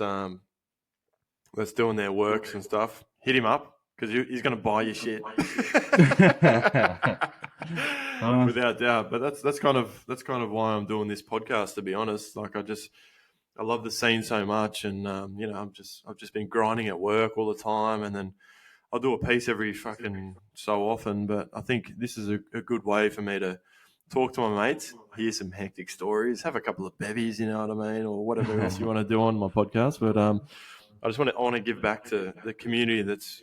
doing their works and stuff, hit him up because he's going to buy your shit, uh, without doubt. But that's kind of why I'm doing this podcast. To be honest, like I love the scene so much, and I've just been grinding at work all the time, and then I'll do a piece every fucking so often. But I think this is a good way for me to talk to my mates, hear some hectic stories, have a couple of bevies, you know what I mean, or whatever else you want to do on my podcast. But I want to give back to the community that's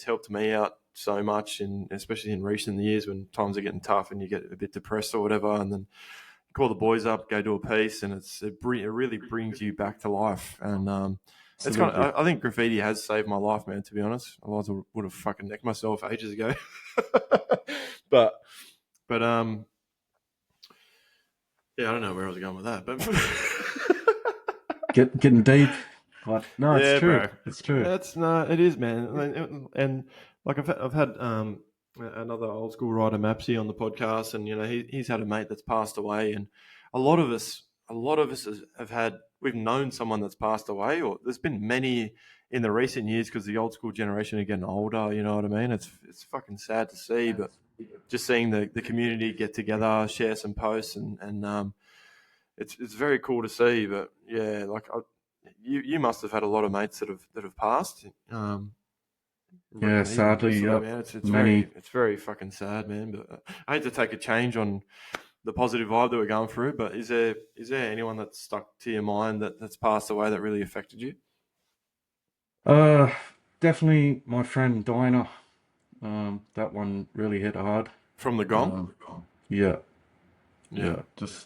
helped me out so much, and especially in recent years when times are getting tough and you get a bit depressed or whatever, and then call the boys up, go do a piece, and it really brings you back to life. And it's kind Absolutely. of I think graffiti has saved my life, man. To be honest, otherwise I would have fucking necked myself ages ago. but but yeah, I don't know where I was going with that, but Getting deep, but no, it's yeah, true. bro. It's true. That's no, it is, man. And like I've had another old school writer, Mapsy, on the podcast, and he's had a mate that's passed away, and a lot of us we've known someone that's passed away, or there's been many in the recent years because the old school generation are getting older. You know what I mean? It's fucking sad to see, but just seeing the community get together, share some posts, and it's very cool to see. But yeah, like you must have had a lot of mates that have passed. Yeah, Even sadly, recently, yep. man. It's Many. very fucking sad, man. But I hate to take a change on the positive vibe that we're going through. But is there anyone that's stuck to your mind that's passed away that really affected you Uh, Definitely my friend Dinah. That one really hit hard. from the gong? Um, yeah, Yeah, yeah.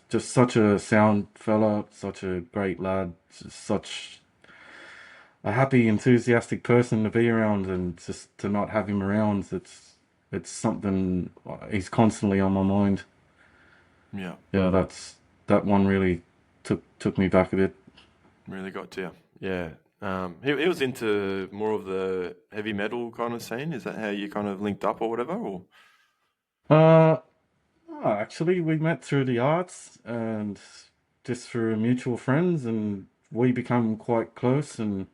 Just such a sound fella, such a great lad, just such a happy, enthusiastic person to be around, and just to not have him around, it's something. He's constantly on my mind. yeah, Yeah, that one really took me back a bit. really got to you. Yeah. He was into more of the heavy metal kind of scene. Is that how you kind of linked up or whatever? Or Uh, Actually, we met through the arts and just through mutual friends, and we become quite close. And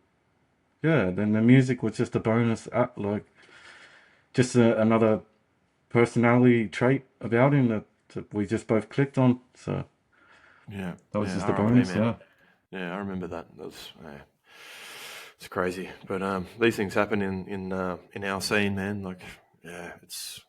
yeah, then the music was just a bonus, like just another personality trait about him that we just both clicked on. So yeah, that was yeah. just a R.I.P. bonus. man. Yeah. Yeah, I remember that. That was it's crazy, but these things happen in our scene, man. Like, yeah, it's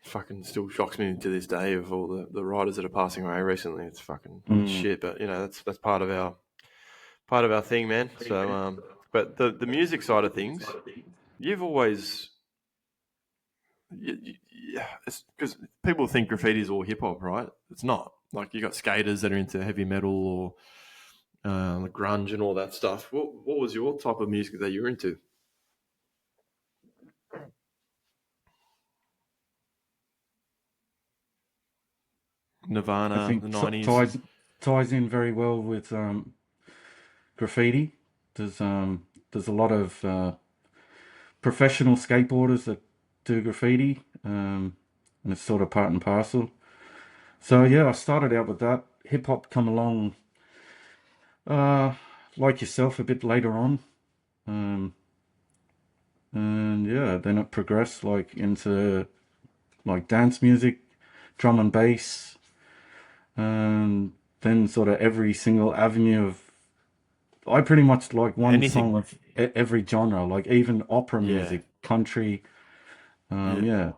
fucking still shocks me to this day of all the writers that are passing away recently. It's Mm. shit, but that's part of our thing, man. So but the music side of things, you've always yeah, it's because people think graffiti is all hip hop, right? It's not. Like you got skaters that are into heavy metal, or the grunge and all that stuff. What was your type of music that you were into? I Nirvana, think the 90s. ties in very well with graffiti. There's a lot of professional skateboarders that do graffiti, and it's sort of part and parcel. So yeah, I started out with that. Hip hop come along, uh, like yourself, a bit later on, um, and yeah, then it progressed like into like dance music, drum and bass, and then sort of every single avenue of. I pretty much like one Anything. song of every genre, like even opera Yeah, music, country. yeah.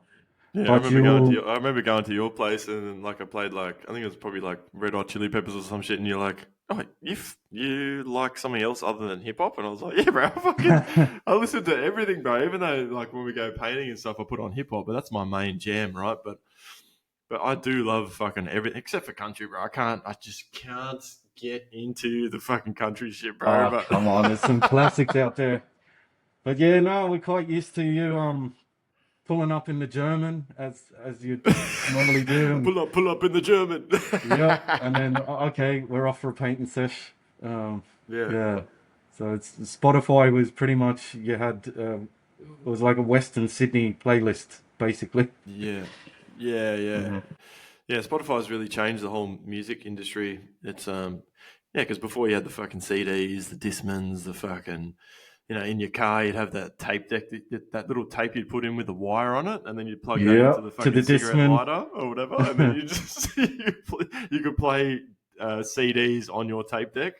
Yeah, Yeah, but you, I remember going to your place and like I played like I think it was probably like Red Hot Chili Peppers or some shit, and you're like, oh, you like something else other than hip hop, and I was like, yeah, bro, I listen to everything, bro. Even though like when we go painting and stuff, I put on hip hop, but that's my main jam, right? But I do love fucking everything except for country, bro. I just can't get into the fucking country shit, bro. oh But come on, there's some classics out there. But yeah, no, we're quite used to you pulling up in the German as you normally do, and pull up in the German. yep, and then okay, we're off for a painting sesh. Um, Yeah. yeah, so it's Spotify was pretty much you had it was like a Western Sydney playlist basically. Yeah, yeah. Yeah, Yeah, Spotify's really changed the whole music industry. It's yeah, because before you had the fucking CDs, the Discmans, the fucking in your car you'd have that tape deck, that little tape you'd put in with the wire on it, and then you'd plug that yeah, into the to fucking the cigarette Discman. lighter or whatever, and then you just you could play CDs on your tape deck.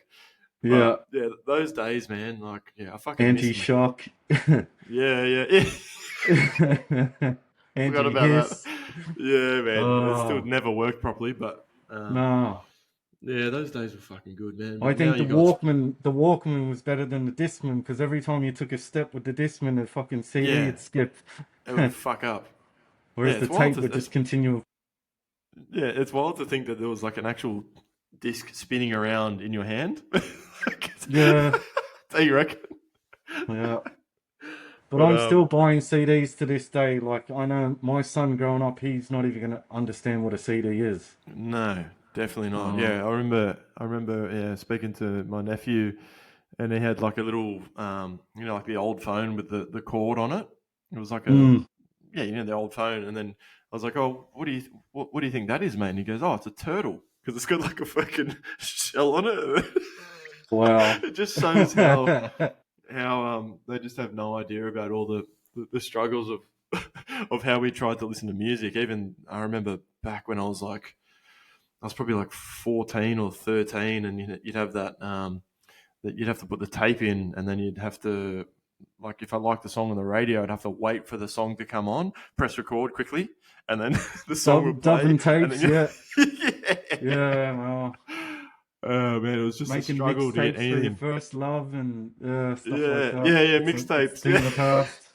But Yeah, yeah, those days, man, like yeah, I fucking miss them. anti-shock, Yeah. Forgot about that. anti-hiss. Yeah, man. It still Oh never worked properly, but no. yeah, those days were fucking good, man. I But now think you got The Walkman was better than the Discman because every time you took a step with the Discman, the fucking CD yeah, would skip, it would fuck up. Yeah, whereas the tape would just continue. it's wild to think that there was like an actual disc spinning around in your hand. Yeah, Do you reckon? yeah. But But I'm still buying CDs to this day. Like I know my son growing up, he's not even gonna understand what a CD is. no, definitely not. Oh, Yeah, I remember. Yeah, speaking to my nephew, and he had like a little, like the old phone with the cord on it. It was like a mm, yeah, the old phone. And then I was like, oh, what do you think that is, mate? And he goes, oh, it's a turtle because it's got like a fucking shell on it. wow. It just shows how they just have no idea about all the struggles of of how we tried to listen to music. Even I remember back when I was probably like 14 or 13, and you'd have that you'd have to put the tape in, and then you'd have to, like, if I liked the song on the radio, I'd have to wait for the song to come on, press record quickly, and then the song would play, Dubbing and then tapes, yeah, yeah. yeah. Well, Oh man, it was just a making struggle to get mixtapes for your anything. first love and stuff like Yeah, that. yeah, It's a mixtapes. thing Yeah, of the past.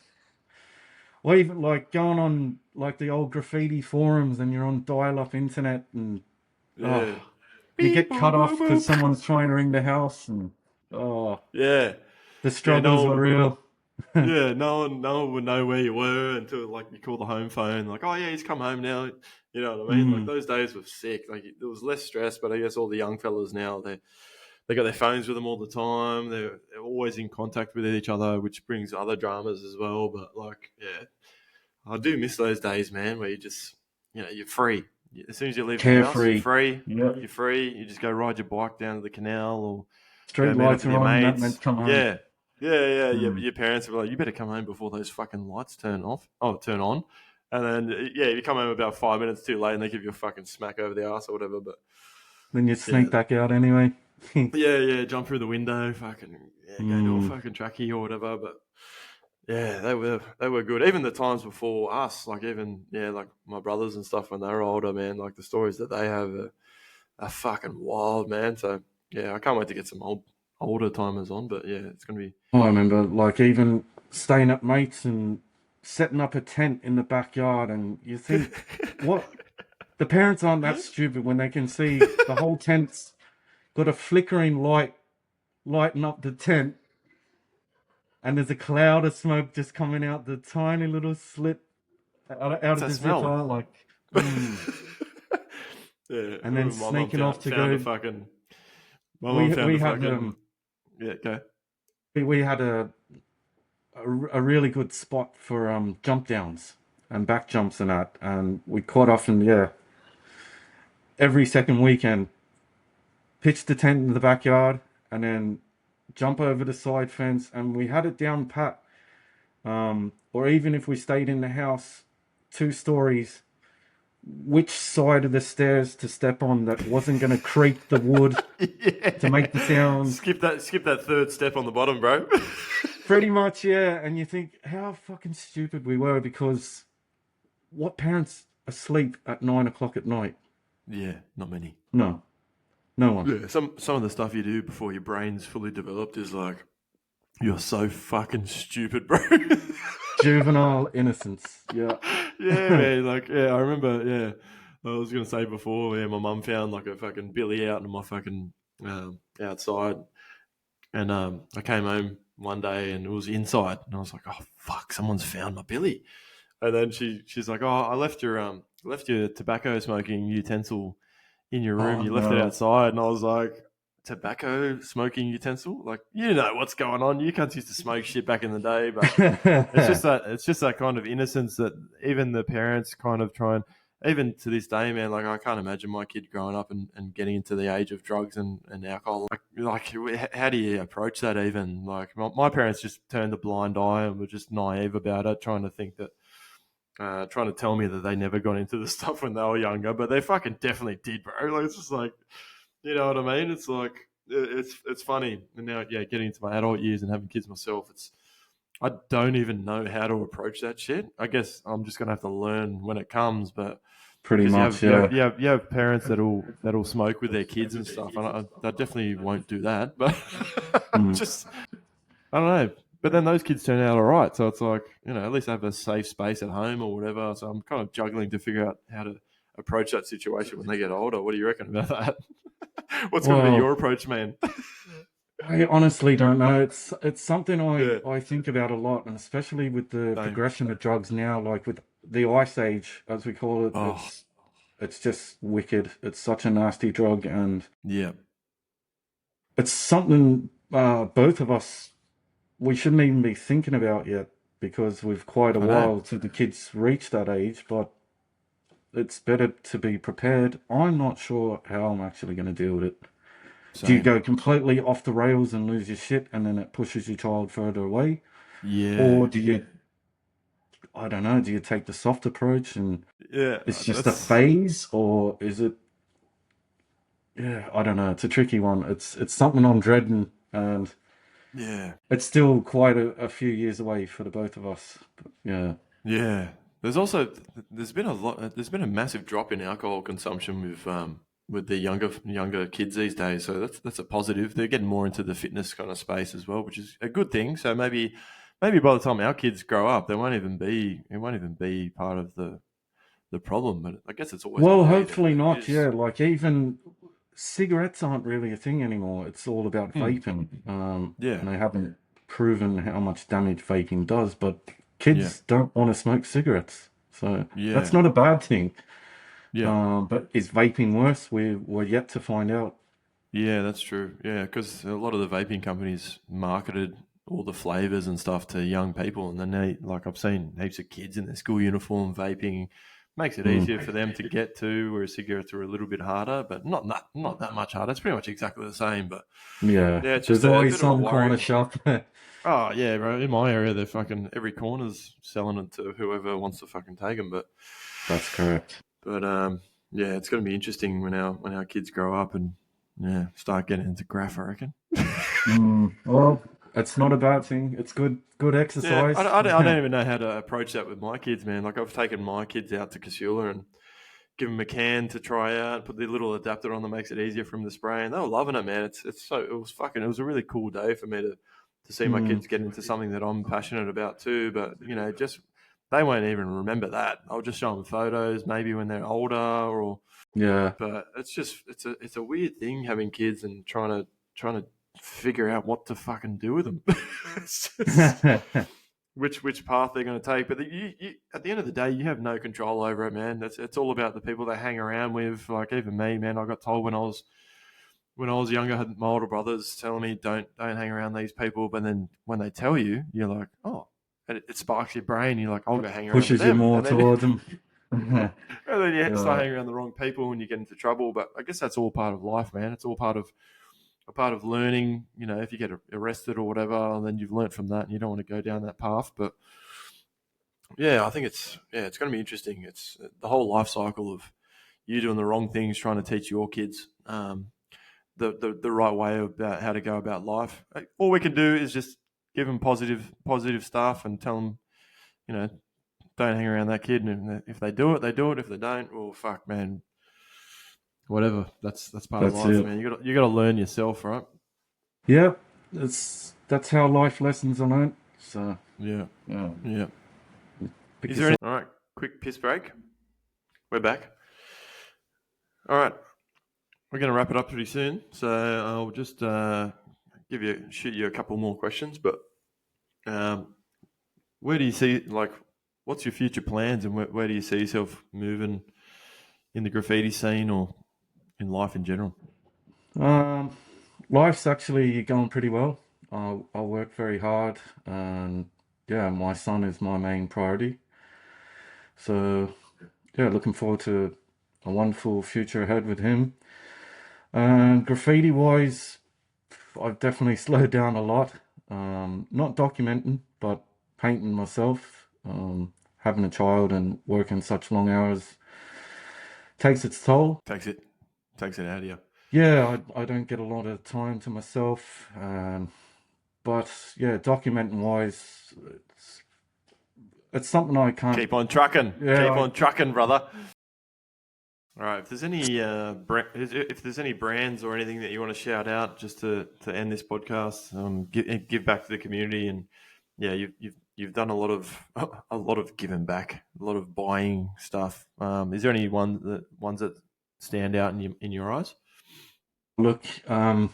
Or even like going on like the old graffiti forums and you're on dial-up internet and oh, yeah. you Beep, get cut boop, boop, off because boop. someone's trying to ring the house and oh, Yeah, the yeah. struggles are real. Yeah, no one would know where you were until like you call the home phone, like, oh yeah, he's come home now. You know what I mean? Like Mm, those days were sick. Like there was less stress, but I guess all the young fellas now they got their phones with them all the time. They're always in contact with each other, which brings other dramas as well. But like, yeah, I do miss those days, man, where you just you're free. As soon as you leave the house, you're carefree. free. Yep. You're free. You just go ride your bike down to the canal or Street go meet up lights with are your on, that meant mates. come home. Yeah. Yeah. Mm. Your parents were like, you better come home before those fucking lights turn off. Oh, turn on. And then, yeah, you come home about 5 minutes too late and they give you a fucking smack over the ass or whatever. But Then you yeah, sneak back out anyway. yeah, jump through the window, fucking, yeah, go do a Mm, fucking trackie or whatever. But yeah, they were good. Even the times before us, like even, yeah, like my brothers and stuff when they were older, man, like the stories that they have are fucking wild, man. So yeah, I can't wait to get some older timers on. But yeah, it's going to be, I remember like even staying at mates and setting up a tent in the backyard, and you think, what? The parents aren't that stupid when they can see the whole tent's got a flickering light lighting up the tent, and there's a cloud of smoke just coming out the tiny little slit out What's of that the smell? zipper, like, mm. Yeah, And then my mum sneaking off to found a go. fucking. My mum We found we a had fucking. Yeah, go. we had a really good spot for jump downs and back jumps and that, and we quite often, yeah, every second weekend pitch the tent in the backyard and then jump over the side fence, and we had it down pat. Or even if we stayed in the house, 2 stories, which side of the stairs to step on that wasn't going to creak the wood to Yeah. make the sound. Skip that third step on the bottom, bro. Pretty much, yeah. And you think how fucking stupid we were, because what parents asleep at 9 o'clock at night? Yeah, not many. No, no one. Yeah, some of the stuff you do before your brain's fully developed is like you're so fucking stupid, bro. Juvenile innocence. Yeah. Yeah, man. Like, yeah, I remember. Yeah, I was gonna say before. Yeah, my mum found like a fucking billy out in my fucking outside, and I came home one day and it was inside, and I was like, oh fuck, someone's found my billy. And then she's like, oh, I left your tobacco smoking utensil in your room. Oh You left it no. outside, and I was like, tobacco smoking utensil? Like, you know what's going on? You cunts used to smoke shit back in the day, but it's just that kind of innocence that even the parents kind of try and, even to this day, man, like I can't imagine my kid growing up and getting into the age of drugs and alcohol. How do you approach that even? Like my parents just turned a blind eye and were just naive about it, trying to think that trying to tell me that they never got into the stuff when they were younger, but they fucking definitely did, bro. Like it's just like, you know what I mean? It's like it's funny. And now, yeah, getting into my adult years and having kids myself, I don't even know how to approach that shit. I guess I'm just gonna have to learn when it comes, but Pretty because much, yeah. you have parents that'll smoke with their kids and stuff, and I definitely won't do that. But Mm. just I don't know. But then those kids turn out all right, so it's like, you know, at least have a safe space at home or whatever. So I'm kind of juggling to figure out how to approach that situation when they get older. What do you reckon about that? What's going to be Well, your approach, man? I honestly don't know. It's something Yeah, I think about a lot, and especially with the same. progression of drugs now, like with the ice age, as we call it. Oh, It's just wicked. It's such a nasty drug, and yeah, it's something both of us, we shouldn't even be thinking about yet, because we've quite a I know. while till the kids reach that age. But it's better to be prepared. I'm not sure how I'm actually going to deal with it. Do you Same. go completely off the rails and lose your shit, and then it pushes your child further away? Yeah, Or do you, I don't know, do you take the soft approach and yeah. it's just a That's phase, or is it, yeah, I don't know. It's a tricky one. It's something I'm dreading, and yeah, it's still quite a few years away for the both of us. But yeah. yeah. There's also there's been a lot. There's been a massive drop in alcohol consumption with the younger kids these days. So that's a positive. They're getting more into the fitness kind of space as well, which is a good thing. So maybe by the time our kids grow up, they won't even be it won't even be part of the problem. But I guess it's always going Well, to be there. hopefully But it not. is. Yeah, like even cigarettes aren't really a thing anymore. It's all about Hmm. vaping. Yeah. And they haven't proven how much damage vaping does, but Yeah. kids don't want to smoke cigarettes. So that's Yeah. not a bad thing. Yeah. But is vaping worse? We're yet to find out. Yeah, that's true. Yeah, because a lot of the vaping companies marketed all the flavors and stuff to young people, and then like I've seen heaps of kids in their school uniform vaping. Makes it Mm. easier for them to get to, whereas cigarettes are a little bit harder, but not that much harder. It's pretty much exactly the same. But Yeah, yeah, it's just there's a always bit of a some corner worry. shop. Oh yeah, bro. In my area, they're fucking every corner's selling it to whoever wants to fucking take them. That's correct. But yeah, it's going to be interesting when our kids grow up and yeah start getting into graph. I reckon. Well, it's not a bad thing. It's good Yeah, exercise. I don't even know how to approach that with my kids, man. Like I've taken my kids out to Casula and give them a can to try out, put the little adapter on that makes it easier for them to spray, and they were loving it, man. It was a really cool day for me to see my Mm, kids get into something that I'm passionate about too. But you know, just they won't even remember that. I'll just show them photos, maybe when they're older, or yeah. but it's a weird thing having kids and trying to figure out what to fucking do with them. It's just which path they're going to take. But at the end of the day, you have no control over it, man. It's all about the people they hang around with. Like even me, man. I got told when I was younger, I had my older brothers telling me don't hang around these people. But then when they tell you, you're like, oh, and it sparks your brain. You're like, I'll go hang around with Pushes you them, more and then towards them. and then you start Yeah. hanging around the wrong people and you get into trouble. But I guess that's all part of life, man. It's all part of learning. You know, if you get arrested or whatever, and then you've learned from that, and you don't want to go down that path. But yeah, I think it's going to be interesting. It's the whole life cycle of you doing the wrong things, trying to teach your kids the right way about how to go about life. All we can do is just give them positive stuff and tell them, you know, don't hang around that kid. And if they do it, they do it. If they don't, well, fuck, man, whatever. That's part of That's life, it. man. You got to learn yourself, right? Yeah, that's how life lessons are learned. So Yeah, yeah, yeah. pick Is there any? yourself. All right, quick piss break. We're back. All right, we're going to wrap it up pretty soon. So I'll just shoot you a couple more questions. But um, where do you see, like, what's your future plans, and where do you see yourself moving in the graffiti scene or in life in general? Um, Life's actually going pretty well. I work very hard, and yeah, my son is my main priority. So yeah, looking forward to a wonderful future ahead with him. And graffiti wise, I've definitely slowed down a lot. Not documenting, but painting myself. Having a child and working such long hours takes its toll. Takes it out of you. Yeah, I don't get a lot of time to myself. But yeah, documenting wise, it's something I can't. Keep on trucking. Yeah, Keep on trucking, brother. All right. If there's any if there's any brands or anything that you want to shout out just to end this podcast, give back to the community, and yeah, you've done a lot of giving back, a lot of buying stuff. Is there any ones that stand out in your eyes? look, I'm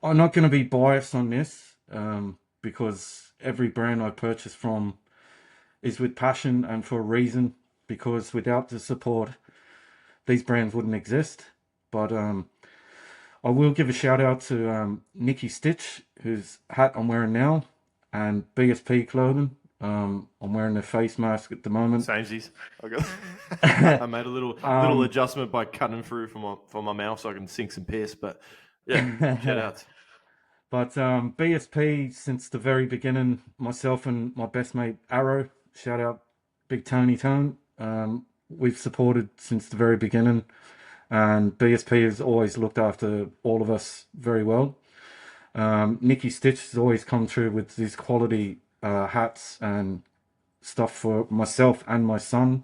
not going to be biased on this because every brand I purchase from is with passion and for a reason. Because without the support, these brands wouldn't exist. But I will give a shout out to Nikki Stitch, whose hat I'm wearing now, and BSP clothing. I'm wearing a face mask at the moment. Samesies. I made a little Um, adjustment by cutting through for my mouth so I can sink some piss. But yeah, shout outs. but BSP since the very beginning, myself and my best mate Arrow, shout out Big Tony Tone. We've supported since the very beginning, and BSP has always looked after all of us very well. Nicky Stitch has always come through with these quality hats and stuff for myself and my son.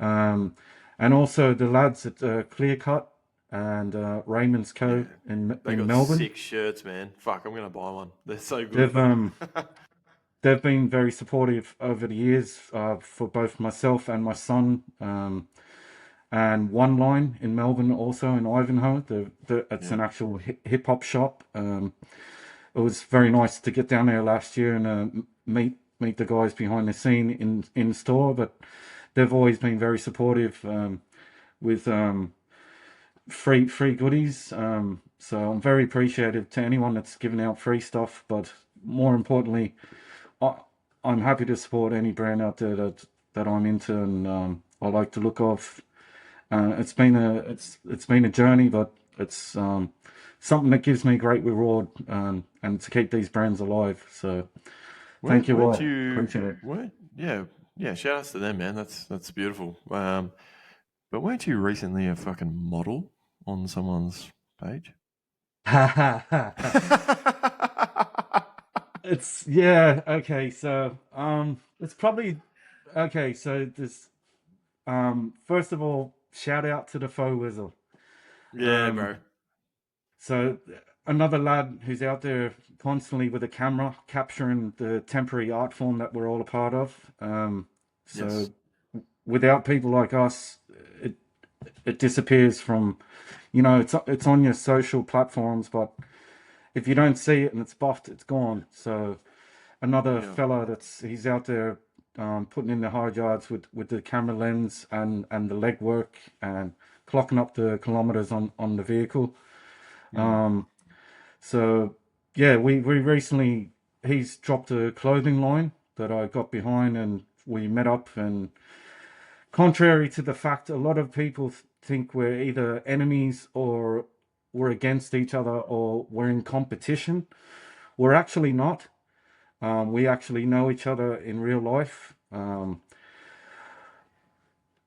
Um, and also the lads at Clear Cut and Raymond's Yeah, Co. in they got Melbourne. sick shirts, man. Fuck, I'm gonna buy one. They're so good. They've they've been very supportive over the years for both myself and my son. And One Line in Melbourne, also in Ivanhoe. It's Yeah, an actual hip hop shop. It was very nice to get down there last year and meet the guys behind the scene in store. But they've always been very supportive with free goodies. So I'm very appreciative to anyone that's giving out free stuff. But more importantly, I, I'm happy to support any brand out there that I'm into and I like to look of. It's been a journey, but it's something that gives me great reward and to keep these brands alive. So thank you weren't all. you? Appreciate it. Weren't yeah, yeah. Shout outs to them, man. That's beautiful. But weren't you recently a fucking model on someone's page? It's yeah, okay, so it's probably okay, so this first of all, shout out to the faux whistle. Yeah, Um bro. so another lad who's out there constantly with a camera capturing the temporary art form that we're all a part of. Yes. So without people like us, it disappears from, it's on your social platforms, but if you don't see it and it's buffed, it's gone. So another Yeah. fella he's out there putting in the hard yards with the camera lens and the leg work and clocking up the kilometers on the vehicle. Mm. So yeah, we recently he's dropped a clothing line that I got behind, and we met up. And contrary to the fact, a lot of people think we're either enemies or we're against each other or we're in competition. We're actually not. We actually know each other in real life.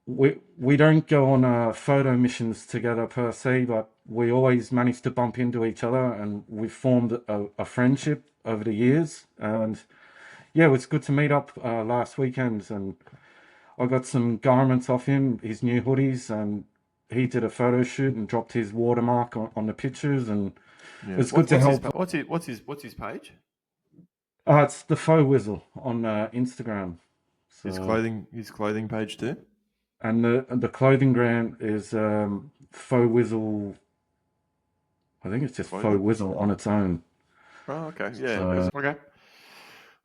We don't go on photo missions together per se, but we always manage to bump into each other, and we've formed a friendship over the years. And yeah, it was good to meet up last weekend, and I got some garments off him, his new hoodies, and he did a photo shoot and dropped his watermark on the pictures, and it Yeah. was good to help. What's his page? It's the Faux Whizzle on Instagram. So, His clothing page too. and the clothing brand is Faux Whizzle. I think it's just Faux Clothing. Whizzle on its own. Oh, okay. Yeah. So, Okay.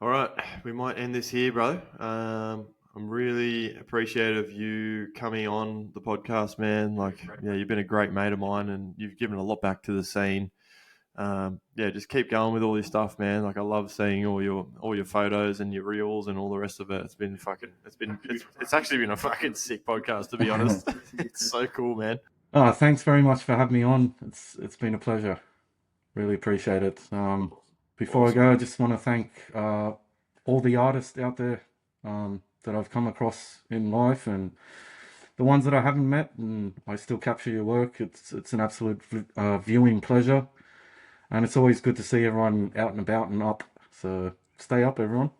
All right. We might end this here, bro. I'm really appreciative of you coming on the podcast, man. Like, yeah, you've been a great mate of mine, and you've given a lot back to the scene. Yeah, just keep going with all your stuff, man. Like, I love seeing all your photos and your reels and all the rest of it. It's actually been a fucking sick podcast, to be honest. It's so cool, man. thanks very much for having me on. It's been a pleasure. Really appreciate it. Before I Awesome. go, I just want to thank all the artists out there that I've come across in life, and the ones that I haven't met, and I still capture your work. It's an absolute viewing pleasure, and it's always good to see everyone out and about and up. So stay up, everyone.